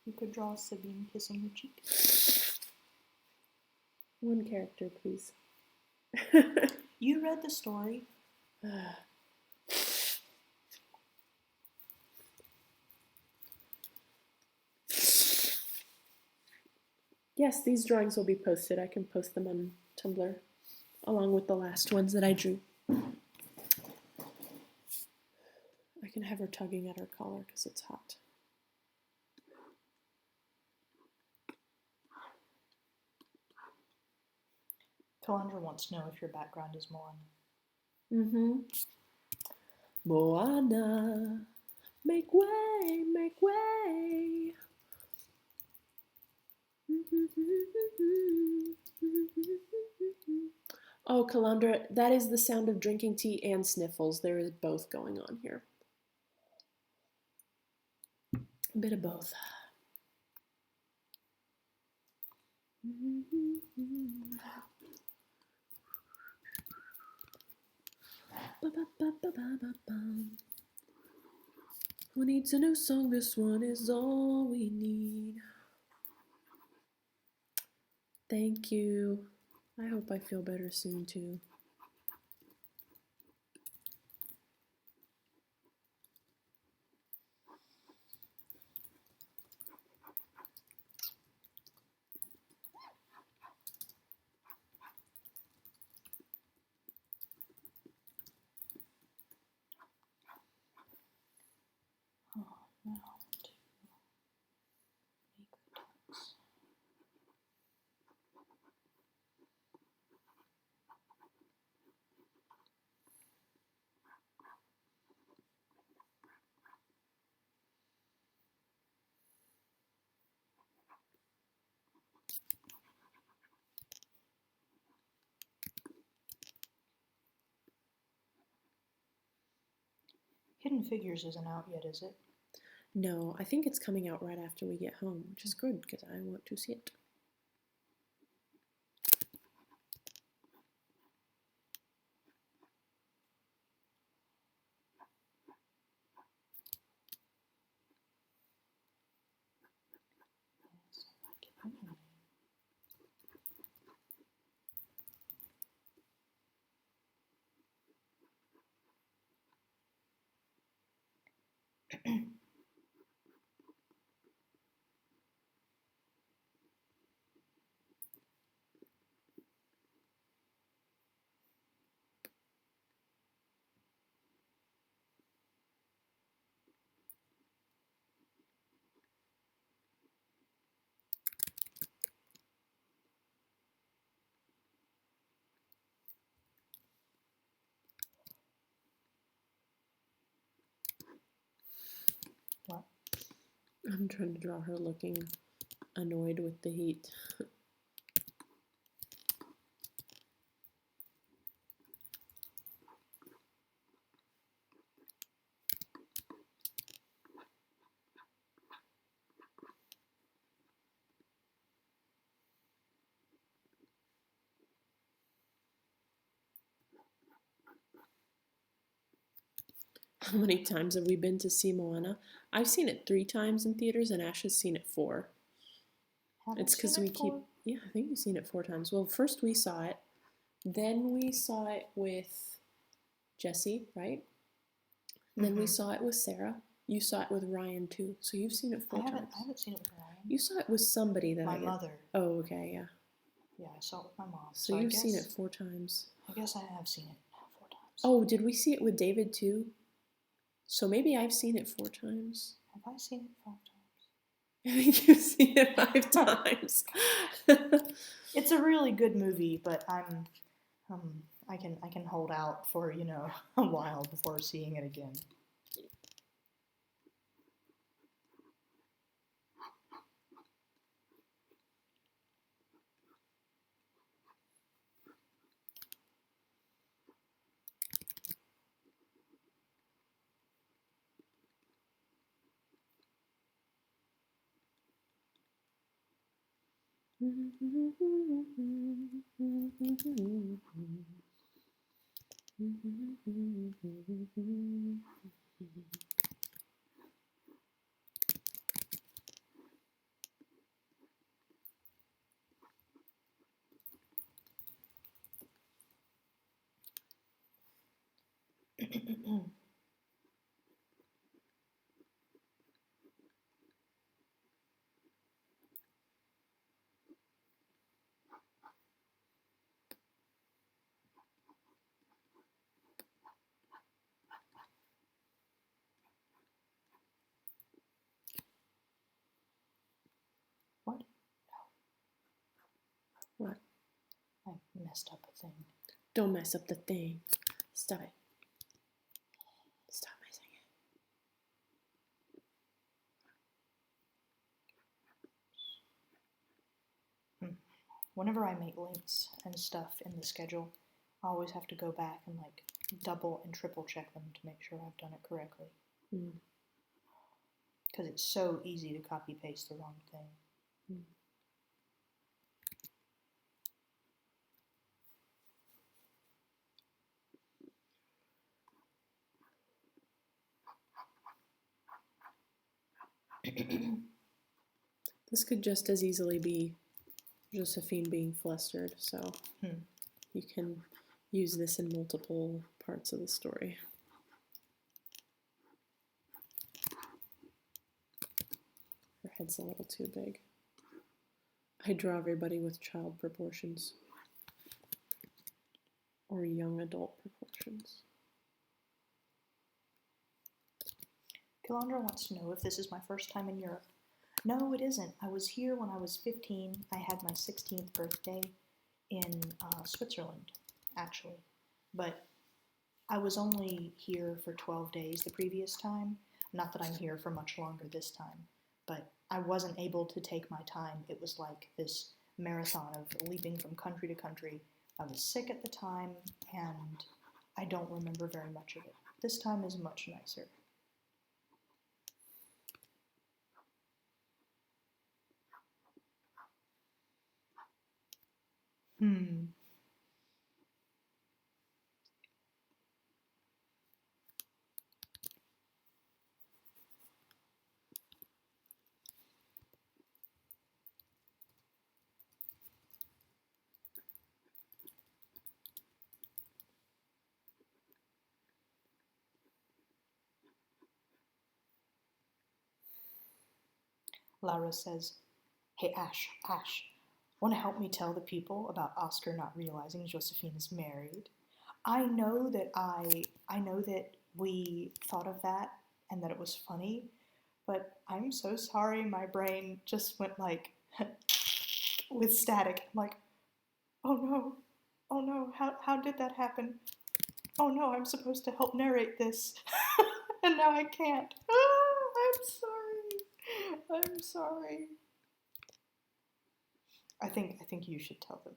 You could draw Sabine kissing her cheek. One character, please. You read the story. Yes, these drawings will be posted. I can post them on Tumblr, along with the last ones that I drew. I can have her tugging at her collar because it's hot. Calandra wants to know if your background is Moana. Mm-hmm. Moana, make way, make way. Oh, Calandra, that is the sound of drinking tea and sniffles. There is both going on here. A bit of both. Who needs a new song? This one is all we need. Thank you. I hope I feel better soon too. Hidden Figures isn't out yet, is it? No, I think it's coming out right after we get home, which is good because I want to see it. Yes, I like it. What? I'm trying to draw her looking annoyed with the heat. How many times have we been to see Moana? I've seen it 3 times in theaters, and Ash has seen it 4. It's because we keep. Yeah, I think we've seen it 4 times. Well, first we saw it, then we saw it with Jesse, right? And then we saw it with Sarah. You saw it with Ryan too, so you've seen it 4 times. I haven't seen it with Ryan. You saw it with somebody that My mother. Oh, okay, yeah. Yeah, I saw it with my mom. So you've seen it 4 times. I guess I have seen it 4 times. Oh, did we see it with David too? So maybe I've seen it 4 times. Have I seen it 5 times? I think you've seen it 5 times. It's a really good movie, but I can hold out for, a while before seeing it again. What? What? I messed up a thing. Don't mess up the thing. Stop it. Stop messing it. Whenever I make links and stuff in the schedule, I always have to go back and double and triple check them to make sure I've done it correctly. Because it's so easy to copy paste the wrong thing. This could just as easily be Josephine being flustered, so you can use this in multiple parts of the story. Her head's a little too big. I draw everybody with child proportions or young adult proportions. Kalandra wants to know if this is my first time in Europe. No, it isn't. I was here when I was 15. I had my 16th birthday in Switzerland, actually. But I was only here for 12 days the previous time. Not that I'm here for much longer this time, but I wasn't able to take my time. It was like this marathon of leaping from country to country. I was sick at the time, and I don't remember very much of it. This time is much nicer. Hmm. Laura says, "Hey, Ash, want to help me tell the people about Oscar not realizing Josephine is married? I know that we thought of that and that it was funny, but I'm so sorry my brain just went like with static. I'm like, oh no, oh no, how did that happen? Oh no, I'm supposed to help narrate this. And now I can't. I'm sorry. I think you should tell them.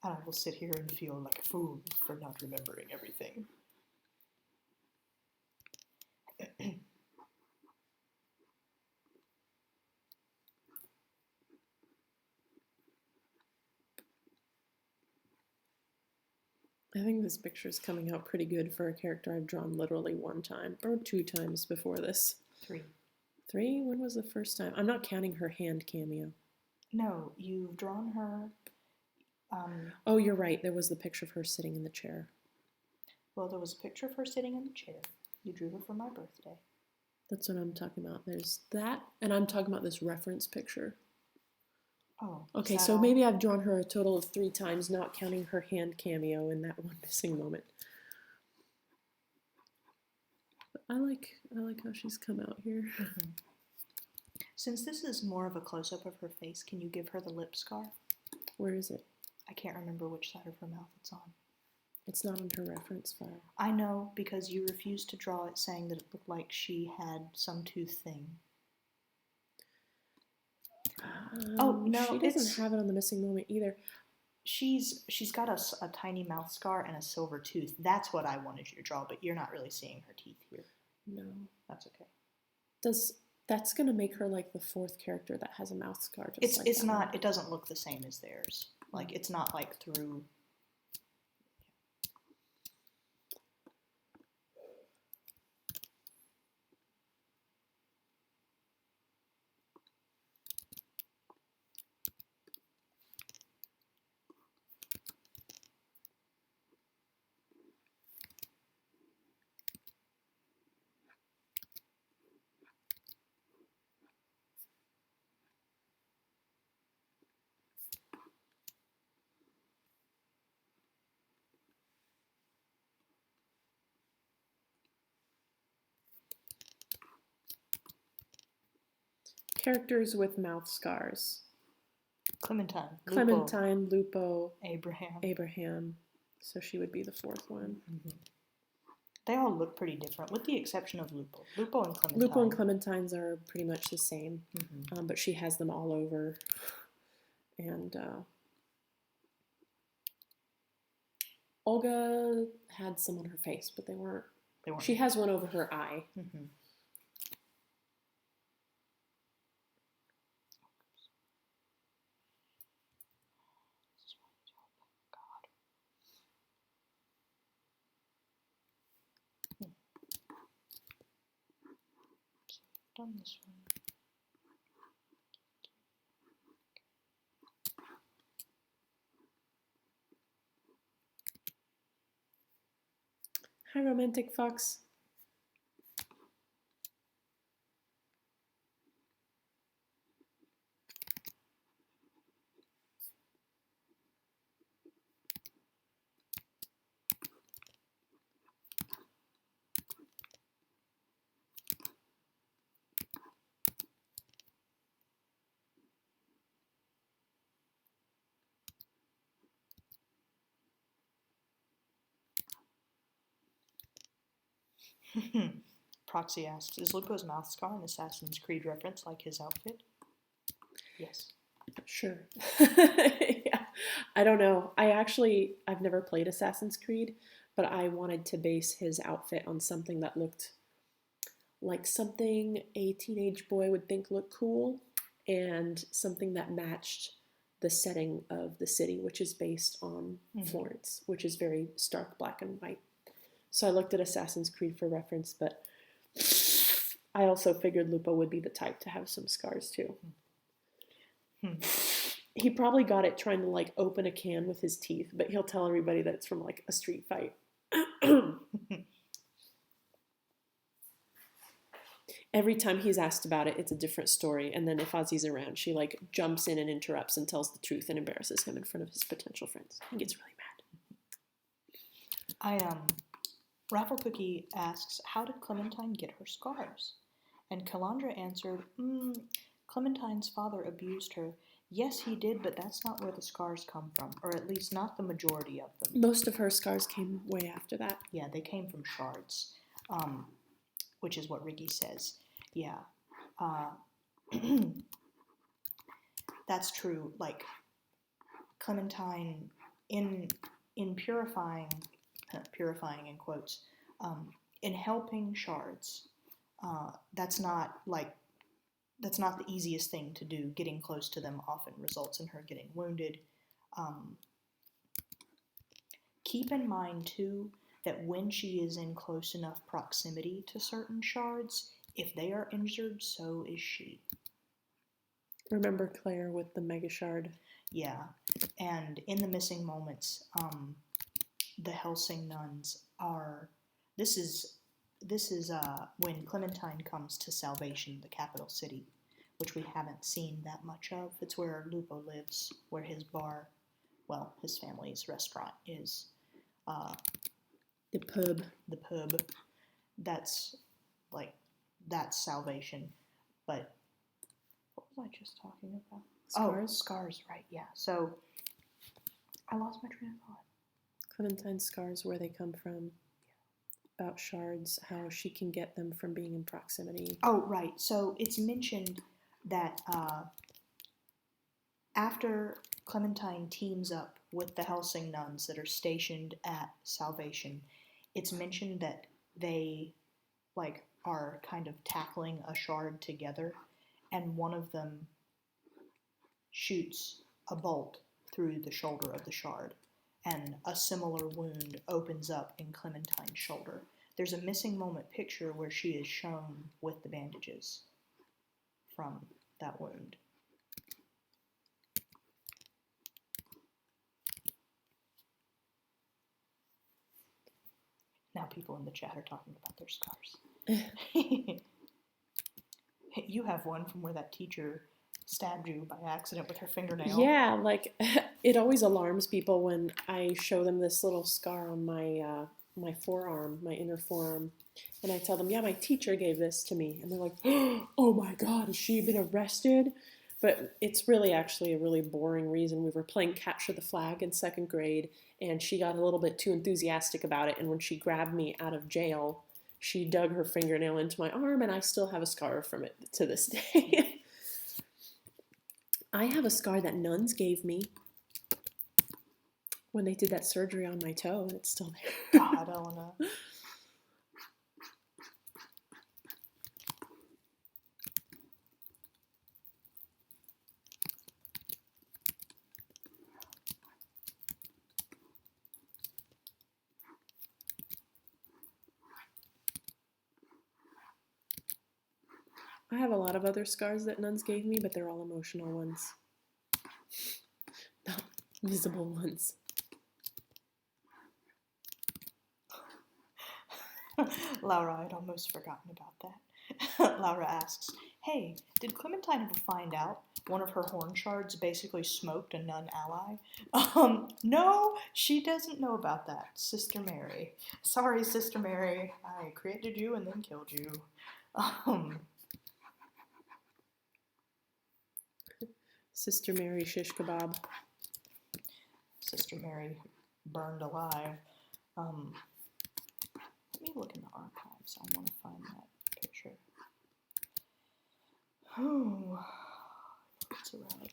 And I will sit here and feel like a fool for not remembering everything. I think this picture is coming out pretty good for a character I've drawn literally one time, or two times before this. Three. Three? When was the first time? I'm not counting her hand cameo. No, you've drawn her. Oh, you're right. There was the picture of her sitting in the chair. Well, there was a picture of her sitting in the chair. You drew her for my birthday. That's what I'm talking about. There's that, and I'm talking about this reference picture. Oh. Okay, so maybe I've drawn her a total of 3 times, not counting her hand cameo in that one missing moment. But I like how she's come out here. Mm-hmm. Since this is more of a close-up of her face, can you give her the lip scar? Where is it? I can't remember which side of her mouth it's on. It's not in her reference file. I know, because you refused to draw it saying that it looked like she had some tooth thing. Oh, no, she doesn't have it on the missing moment either. She's got a tiny mouth scar and a silver tooth. That's what I wanted you to draw, but you're not really seeing her teeth here. No. That's okay. That's gonna make her like the 4th character that has a mouth scar. It's not. It doesn't look the same as theirs. Like it's not like through. Characters with mouth scars. Clementine, Lupo, Abraham. So she would be the 4th one. Mm-hmm. They all look pretty different, with the exception of Lupo. Lupo and Clementines are pretty much the same, mm-hmm. But she has them all over. And Olga had some on her face, but they weren't. She has one over her eye. Mm-hmm. Done this one. Hi, Romantic Fox. Proxy asks, is Lupo's mouth scar an Assassin's Creed reference like his outfit? Yes. Sure. Yeah. I don't know. I've never played Assassin's Creed, but I wanted to base his outfit on something that looked like something a teenage boy would think looked cool and something that matched the setting of the city, which is based on Florence, which is very stark black and white. So I looked at Assassin's Creed for reference, but I also figured Lupo would be the type to have some scars too. He probably got it trying to like open a can with his teeth, but he'll tell everybody that it's from like a street fight. Every time he's asked about it, it's a different story. And then if Ozzy's around, she like jumps in and interrupts and tells the truth and embarrasses him in front of his potential friends. He gets really mad. Raffle Cookie asks, how did Clementine get her scars? And Calandra answered, Clementine's father abused her. Yes, he did, but that's not where the scars come from, or at least not the majority of them. Most of her scars came way after that. Yeah, they came from shards, which is what Ricky says. Yeah. That's true. Like, Clementine, in purifying in quotes, in helping shards, that's not the easiest thing to do. Getting close to them often results in her getting wounded. Keep in mind, too, that when she is in close enough proximity to certain shards, if they are injured, so is she. Remember Claire with the mega shard? Yeah, and in the missing moments, the Helsing nuns are. This is when Clementine comes to Salvation, the capital city, which we haven't seen that much of. It's where Lupo lives, where his bar, well, his family's restaurant is. The pub. The pub. That's Salvation. But what was I just talking about? Scars? Oh, scars, right, yeah. So I lost my train of thought. Clementine's scars, where they come from. About shards, how she can get them from being in proximity. Oh, right. So it's mentioned that after Clementine teams up with the Helsing nuns that are stationed at Salvation, it's mentioned that they are kind of tackling a shard together, and one of them shoots a bolt through the shoulder of the shard, and a similar wound opens up in Clementine's shoulder. There's a missing moment picture where she is shown with the bandages from that wound. Now people in the chat are talking about their scars. You have one from where that teacher stabbed you by accident with her fingernail. Yeah, like it always alarms people when I show them this little scar on my my forearm, my inner forearm, and I tell them, yeah, my teacher gave this to me, and they're like, oh my god, has she been arrested? But it's really actually a really boring reason. We were playing Capture the Flag in 2nd grade, and she got a little bit too enthusiastic about it, and when she grabbed me out of jail, she dug her fingernail into my arm, and I still have a scar from it to this day. I have a scar that nuns gave me when they did that surgery on my toe, and it's still there. God, Elena. I have a lot of other scars that nuns gave me, but they're all emotional ones. Not visible ones. Laura, I'd almost forgotten about that. Laura asks, hey, did Clementine ever find out one of her horn shards basically smoked a nun ally? No, she doesn't know about that, Sister Mary. Sorry, Sister Mary, I created you and then killed you. Sister Mary shish kebab. Sister Mary burned alive. Let me look in the archives. I want to find that picture. Oh, it's around.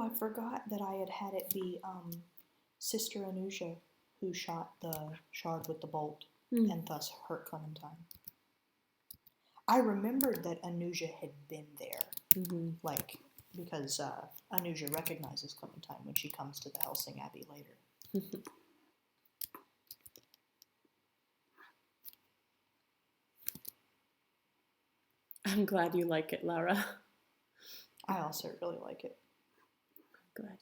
I forgot that I had it be Sister Anusha who shot the shard with the bolt and thus hurt Clementine. I remembered that Anusha had been there, like, because Anusha recognizes Clementine when she comes to the Helsing Abbey later. I'm glad you like it, Laura. I also really like it. Glad.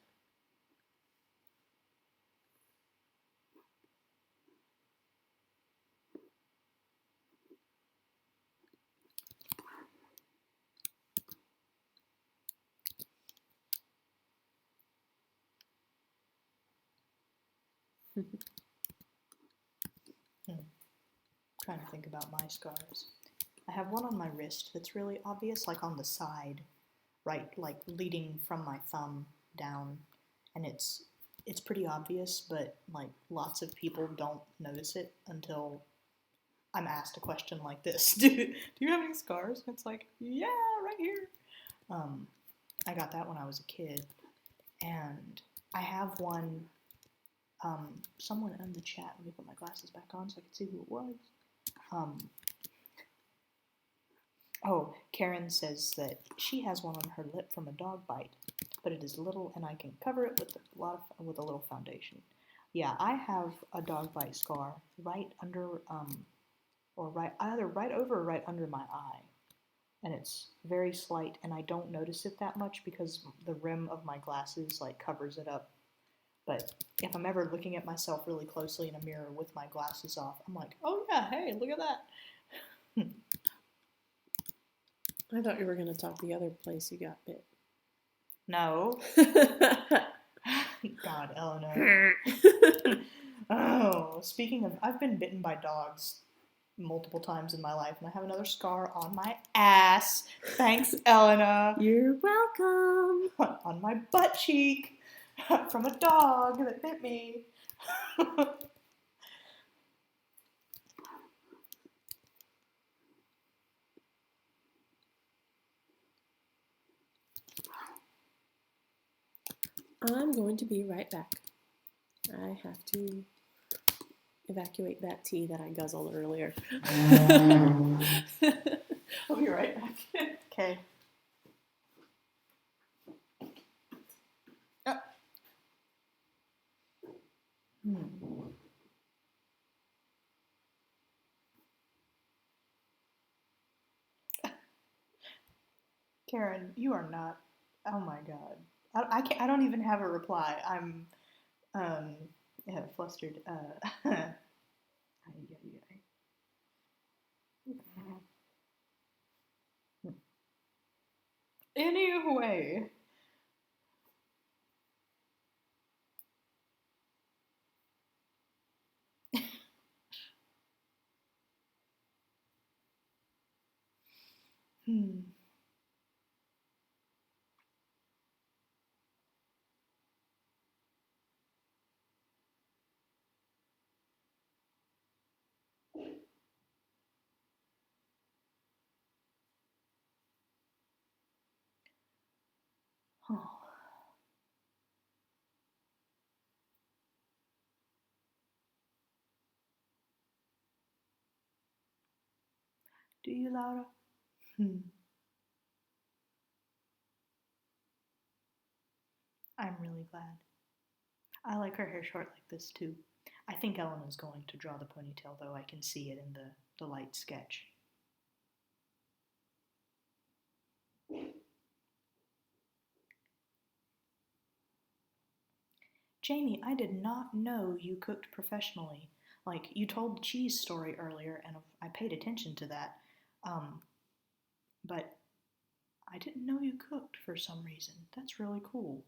Trying to think about my scars. I have one on my wrist that's really obvious, like on the side, right, like leading from my thumb down, and it's pretty obvious, but like lots of people don't notice it until I'm asked a question like this. Do you have any scars? And it's like, yeah, right here. I got that when I was a kid, and I have one. Someone in the chat, let me put my glasses back on so I can see who it was. Karen says that she has one on her lip from a dog bite, but it is little and I can cover it with a little foundation. Yeah, I have a dog bite scar right under, either right over or right under my eye. And it's very slight, and I don't notice it that much because the rim of my glasses like covers it up. But if I'm ever looking at myself really closely in a mirror with my glasses off, I'm like, oh yeah, hey, look at that. I thought you were going to talk the other place you got bit. No. God, Eleanor. Oh, speaking of, I've been bitten by dogs multiple times in my life, and I have another scar on my ass. Thanks, Eleanor. You're welcome. On my butt cheek from a dog that bit me. I'm going to be right back. I have to evacuate that tea that I guzzled earlier. I'll be right back. Okay. Oh. Karen, you are not. Oh my God. I can't. I don't even have a reply. I'm flustered. Anyway. Oh. Do you, Laura? I'm really glad. I like her hair short like this too. I think Elena's going to draw the ponytail, though. I can see it in the light sketch. Jamie, I did not know you cooked professionally. Like, you told the cheese story earlier, and I paid attention to that. But I didn't know you cooked for some reason. That's really cool.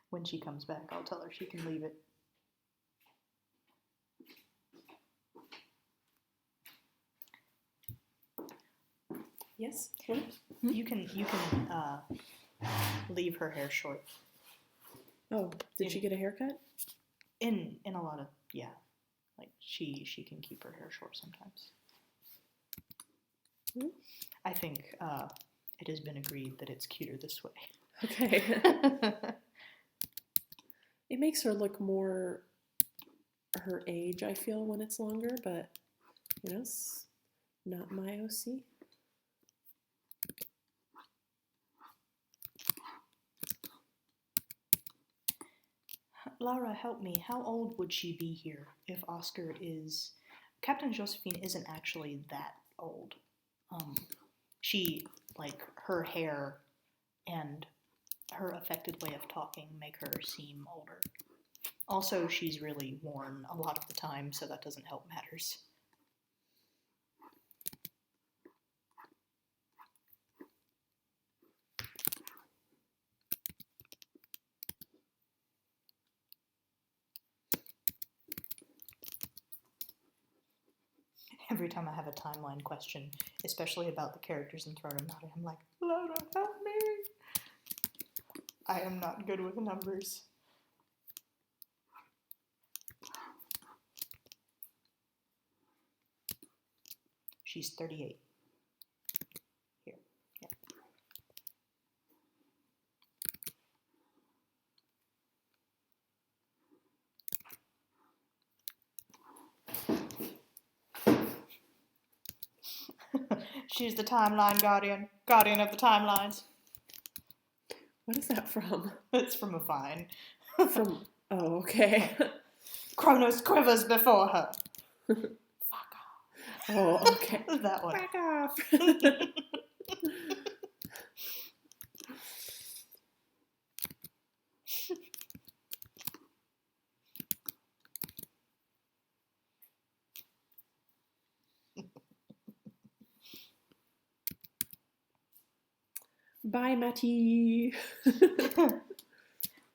When she comes back, I'll tell her she can leave it. Yes. You can leave her hair short. Oh, did she get a haircut? In a lot of, yeah. Like, she can keep her hair short sometimes. Hmm. I think it has been agreed that it's cuter this way. Okay. It makes her look more her age, I feel, when it's longer, but, it's not my OC. Laura, help me. How old would she be here if Oscar is... Captain Josephine isn't actually that old. She, like, her hair and her affected way of talking make her seem older. Also, she's really worn a lot of the time, so that doesn't help matters. Every time I have a timeline question, especially about the characters in Throne of Nottingham, I'm like, Laura, help me! I am not good with numbers. She's 38. Here. Yeah. She's the timeline guardian. Guardian of the timelines. What is that from? It's from a Vine. From... Oh, okay. Kronos quivers before her. Fuck off. Oh, okay. That one. Back off. Bye, Matty.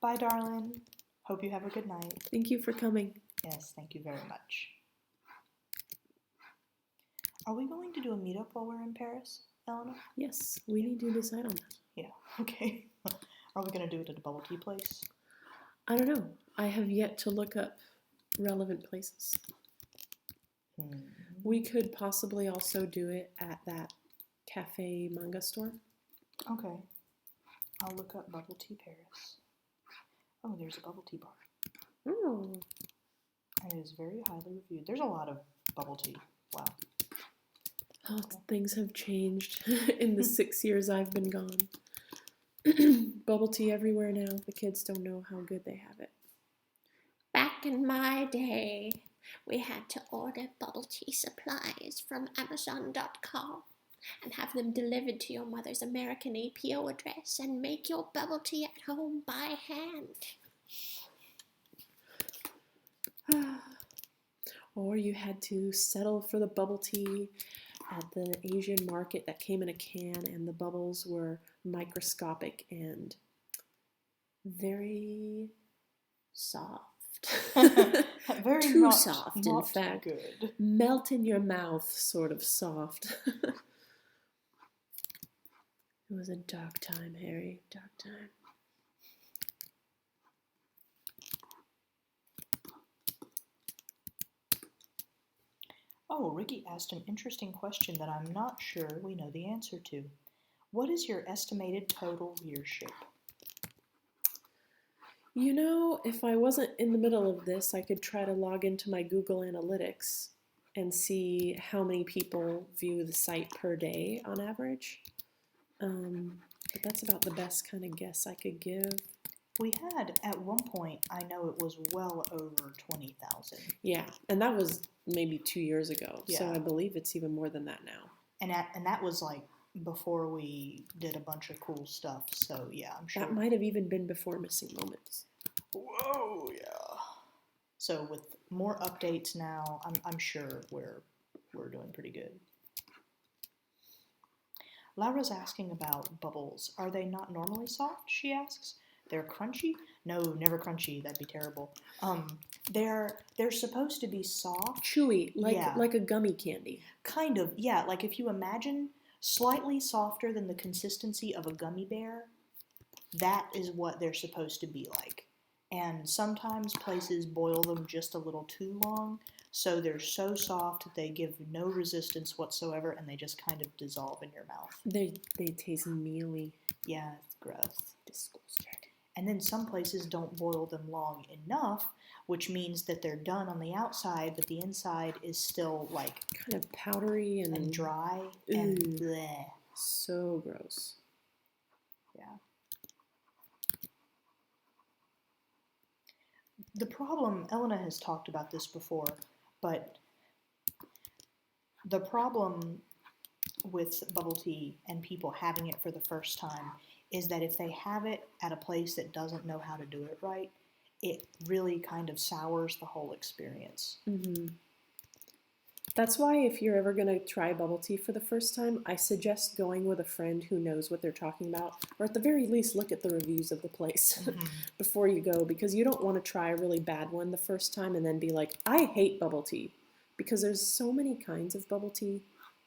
Bye, darling. Hope you have a good night. Thank you for coming. Yes, thank you very much. Are we going to do a meetup while we're in Paris, Eleanor? Yes, we need to decide on that. Yeah, okay. Are we going to do it at a bubble tea place? I don't know. I have yet to look up relevant places. We could possibly also do it at that cafe manga store. Okay. I'll look up bubble tea Paris. Oh, there's a bubble tea bar. Oh. And it is very highly reviewed. There's a lot of bubble tea. Wow. Oh, things have changed in the 6 years I've been gone. Bubble tea everywhere now. The kids don't know how good they have it. Back in my day, we had to order bubble tea supplies from Amazon.com and have them delivered to your mother's American APO address and make your bubble tea at home by hand. Or you had to settle for the bubble tea at the Asian market that came in a can, and the bubbles were microscopic and very soft. Very Too not, soft, not in fact. Good. Melt in your mouth, sort of soft. It was a dark time, Harry. Dark time. Oh, Ricky asked an interesting question that I'm not sure we know the answer to. What is your estimated total readership? You know, if I wasn't in the middle of this, I could try to log into my Google Analytics and see how many people view the site per day on average. But that's about the best kind of guess I could give. We had, at one point, I know it was well over 20,000. Yeah, and that was maybe 2 years ago. Yeah. So I believe it's even more than that now. And that was like before we did a bunch of cool stuff. So yeah, I'm sure. That might have even been before Missing Moments. Whoa, yeah. So with more updates now, I'm sure we're doing pretty good. Laura's asking about bubbles. Are they not normally soft? She asks. They're crunchy? No, never crunchy. That'd be terrible. They're supposed to be soft. Chewy, like a gummy candy. Kind of, yeah. Like if you imagine slightly softer than the consistency of a gummy bear, that is what they're supposed to be like. And sometimes places boil them just a little too long, so they're so soft that they give no resistance whatsoever, and they just kind of dissolve in your mouth. They taste mealy. Yeah, it's gross. Disgusting. And then some places don't boil them long enough, which means that they're done on the outside, but the inside is still like kind of powdery and dry and bleh. So gross. Yeah. The problem, Elena has talked about this before, but the problem with bubble tea and people having it for the first time is that if they have it at a place that doesn't know how to do it right, it really kind of sours the whole experience. Mm-hmm. That's why if you're ever going to try bubble tea for the first time, I suggest going with a friend who knows what they're talking about, or at the very least look at the reviews of the place before you go, because you don't want to try a really bad one the first time and then be like, I hate bubble tea, because there's so many kinds of bubble tea,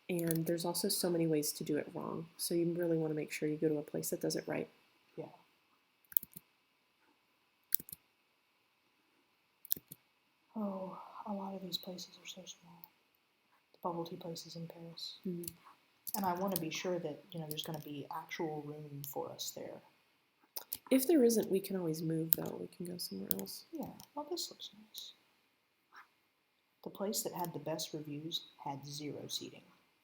and there's also so many ways to do it wrong, so you really want to make sure you go to a place that does it right. Yeah. Oh, a lot of these places are so small. Bubble tea places in Paris. Mm-hmm. And I want to be sure that, there's going to be actual room for us there. If there isn't, we can always move, though. We can go somewhere else. Yeah, well, this looks nice. The place that had the best reviews had 0 seating.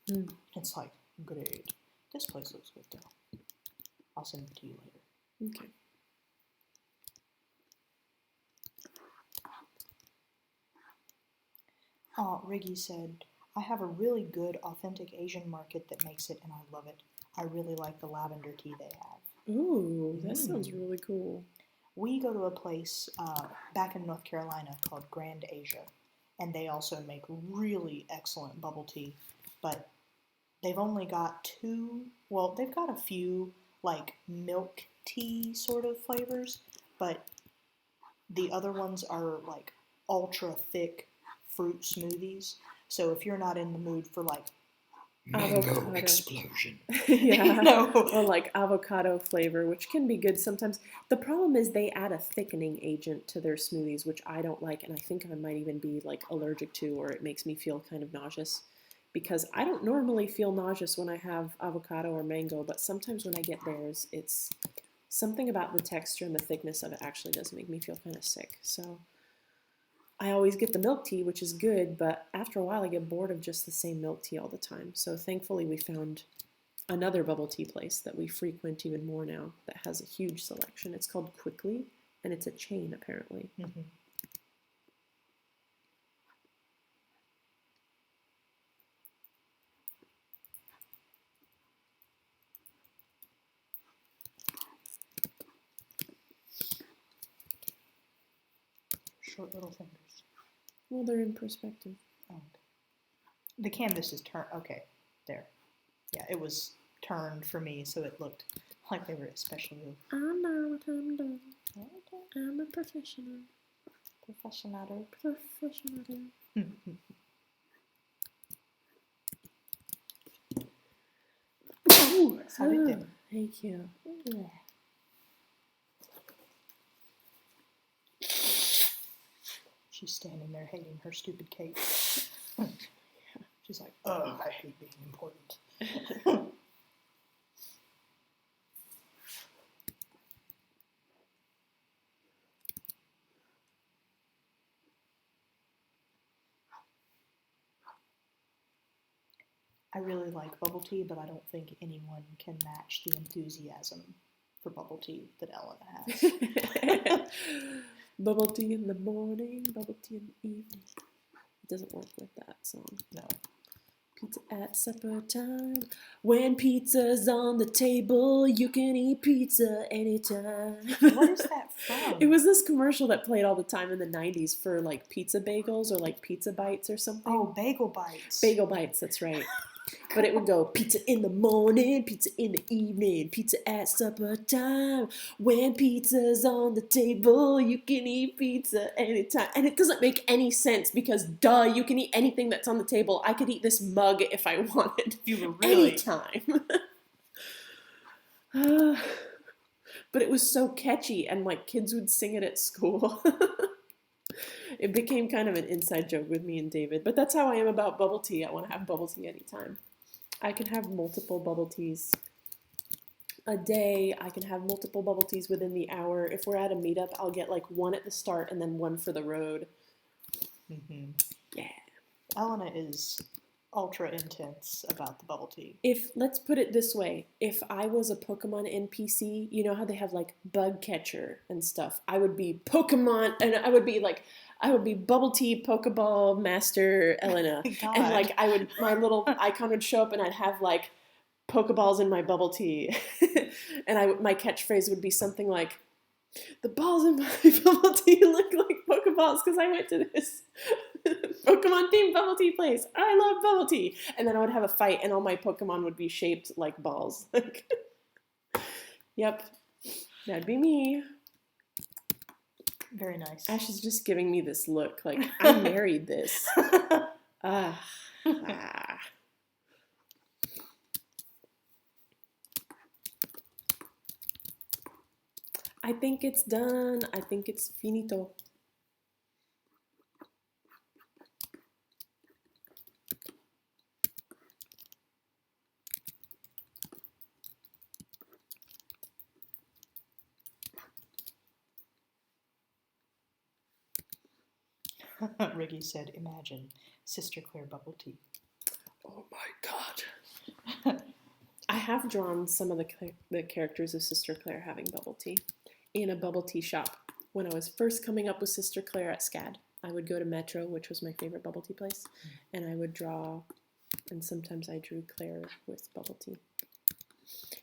Mm. It's like, great. This place looks good, though. I'll send it to you later. Okay. Riggy said, I have a really good, authentic Asian market that makes it, and I love it. I really like the lavender tea they have. Ooh, that sounds really cool. We go to a place back in North Carolina called Grand Asia, and they also make really excellent bubble tea, but they've only got they've got a few, like, milk tea sort of flavors, but the other ones are, like, ultra thick fruit smoothies. So if you're not in the mood for, like, mango explosion, yeah, or like avocado flavor, which can be good sometimes. The problem is they add a thickening agent to their smoothies, which I don't like, and I think I might even be like allergic to, or it makes me feel kind of nauseous, because I don't normally feel nauseous when I have avocado or mango, but sometimes when I get theirs, it's something about the texture and the thickness of it actually does make me feel kind of sick. So I always get the milk tea, which is good, but after a while I get bored of just the same milk tea all the time. So thankfully we found another bubble tea place that we frequent even more now that has a huge selection. It's called Quickly, and it's a chain apparently. Mm-hmm. Short little fingers. Well, they're in perspective. Oh, okay. The canvas is turned. Okay, there. Yeah, it was turned for me, so it looked like they were especially. I know what I'm doing. I'm a professional. Professional. Ooh, Salute. Thank you. Yeah. She's standing there hating her stupid cake. She's like, oh, I hate being important. I really like bubble tea, but I don't think anyone can match the enthusiasm for bubble tea that Ellen has. Bubble tea in the morning, bubble tea in the evening. It doesn't work with that song. No. Pizza at supper time. When pizza's on the table, you can eat pizza anytime. What is that from? It was this commercial that played all the time in the 90s for like pizza bagels or like pizza bites or something. Oh, bagel bites. Bagel bites, that's right. But it would go pizza in the morning, pizza in the evening, pizza at supper time. When pizza's on the table, you can eat pizza anytime. And it doesn't make any sense because, duh, you can eat anything that's on the table. I could eat this mug if I wanted. You were really... Anytime. But but it was so catchy, and like kids would sing it at school. It became kind of an inside joke with me and David, but that's how I am about bubble tea. I want to have bubble tea anytime. I can have multiple bubble teas a day. I can have multiple bubble teas within the hour. If we're at a meetup, I'll get like one at the start and then one for the road. Mm-hmm. Yeah. Elena is ultra intense about the bubble tea. Let's put it this way, if I was a Pokemon NPC, you know how they have like bug catcher and stuff, I would be Pokemon, and I would be bubble tea Pokeball master Elena. God. And like my little icon would show up and I'd have like Pokeballs in my bubble tea. And my catchphrase would be something like, the balls in my bubble tea look like Pokeballs because I went to this Pokemon themed bubble tea place. I love bubble tea. And then I would have a fight and all my Pokemon would be shaped like balls. Yep, that'd be me. Very nice. Ash is just giving me this look like, I married this. Ah. I think it's done. I think it's finito. Riggy said, imagine Sister Claire bubble tea. Oh my god. I have drawn some of the characters of Sister Claire having bubble tea in a bubble tea shop. When I was first coming up with Sister Claire at SCAD, I would go to Metro, which was my favorite bubble tea place, and I would draw, and sometimes I drew Claire with bubble tea.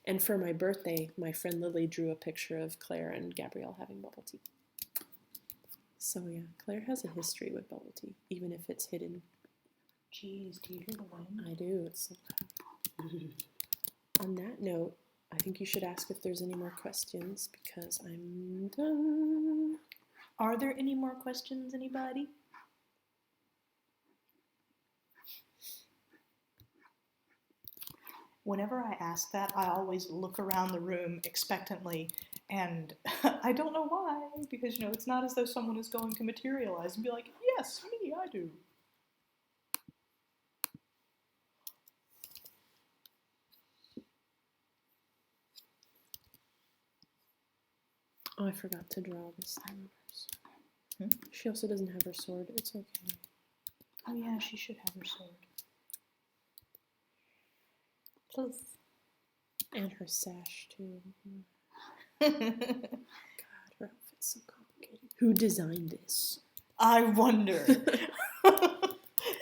And for my birthday, my friend Lily drew a picture of Claire and Gabrielle having bubble tea. So yeah, Claire has a history with bubble tea, even if it's hidden. Jeez, do you hear the wind? I do. It's so loud. On that note, I think you should ask if there's any more questions because I'm done. Are there any more questions, anybody? Whenever I ask that, I always look around the room expectantly, and I don't know why, because, it's not as though someone is going to materialize and be like, yes, me, I do. Oh, I forgot to draw this thing. She also doesn't have her sword. It's okay. Oh yeah, she should have her sword. Plus. And her sash, too. God, her outfit's so complicated. Who designed this? I wonder.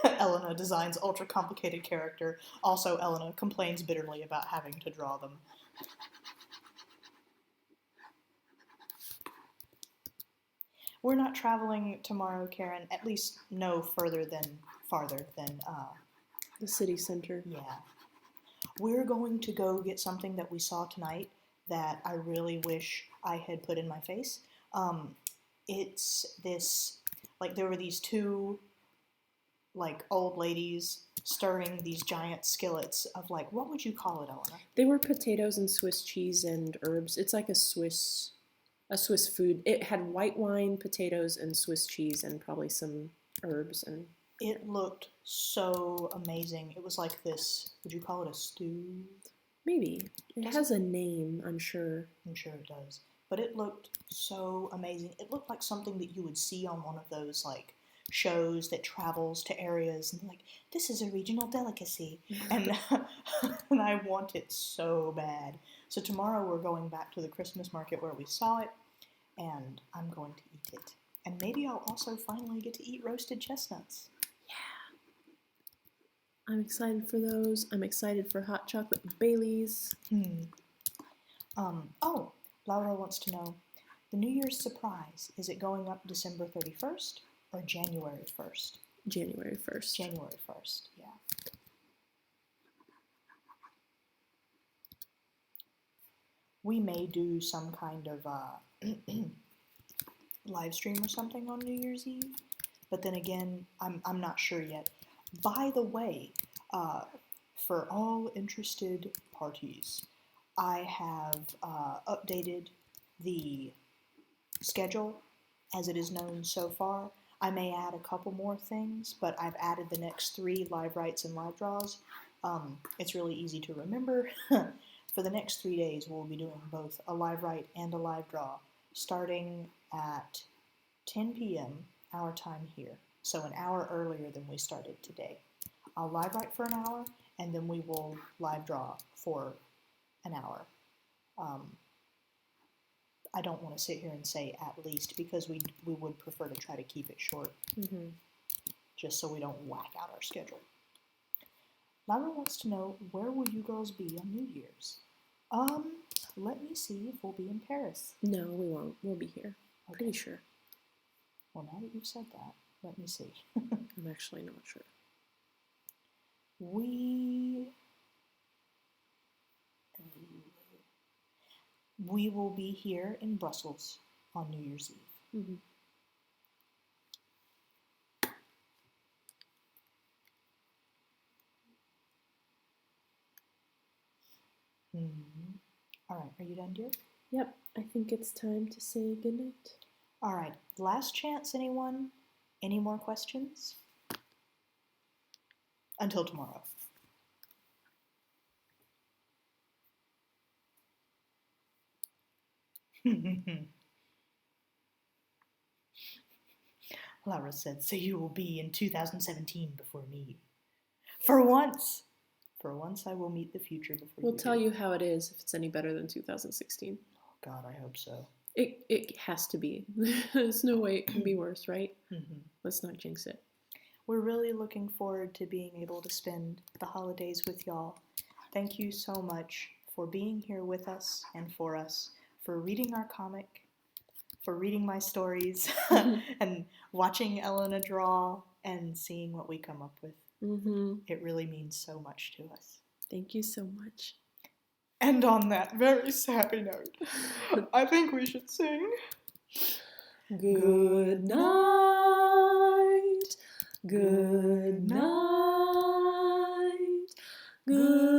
Elena designs ultra complicated character. Also, Elena complains bitterly about having to draw them. We're not traveling tomorrow, Karen. At least no farther than the city center. Yeah. We're going to go get something that we saw tonight that I really wish I had put in my face. It's this, there were these two, old ladies stirring these giant skillets of, what would you call it, Elena? They were potatoes and Swiss cheese and herbs. It's like a Swiss food. It had white wine, potatoes, and Swiss cheese, and probably some herbs. And it looked so amazing. It was like this. Would you call it a stew? Maybe. It has a name, I'm sure. I'm sure it does. But it looked so amazing. It looked like something that you would see on one of those, shows that travels to areas and this is a regional delicacy. And I want it so bad. So tomorrow we're going back to the Christmas market where we saw it, and I'm going to eat it. And maybe I'll also finally get to eat roasted chestnuts. Yeah. I'm excited for those. I'm excited for hot chocolate with Baileys. Oh, Laura wants to know, the New Year's surprise, is it going up December 31st or January 1st? January 1st. January 1st, yeah. We may do some kind of live stream or something on New Year's Eve, but then again, I'm not sure yet. By the way, for all interested parties, I have updated the schedule as it is known so far. I may add a couple more things, but I've added the next 3 live writes and live draws. It's really easy to remember. For the next 3 days, we'll be doing both a live write and a live draw, starting at 10 p.m. our time here, so an hour earlier than we started today. I'll live write for an hour, and then we will live draw for an hour. I don't want to sit here and say at least, because we would prefer to try to keep it short, just so we don't whack out our schedule. Lara wants to know, where will you girls be on New Year's? Let me see if we'll be in Paris. No, we won't. We'll be here. Okay. Pretty sure. Well, now that you've said that, let me see. I'm actually not sure. We will be here in Brussels on New Year's Eve. All right, are you done, dear? Yep, I think it's time to say goodnight. All right, last chance, anyone? Any more questions? Until tomorrow. Lara said, so you will be in 2017 before me. For once I will meet the future before you. We'll tell you how it is if it's any better than 2016. Oh, God, I hope so. It has to be. There's no way it can be worse, right? Let's not jinx it. We're really looking forward to being able to spend the holidays with y'all. Thank you so much for being here with us and for us, for reading our comic, for reading my stories, and watching Elena draw and seeing what we come up with. It really means so much to us. Thank you so much. And on that very sappy note, I think we should sing. Good night. Good night. Good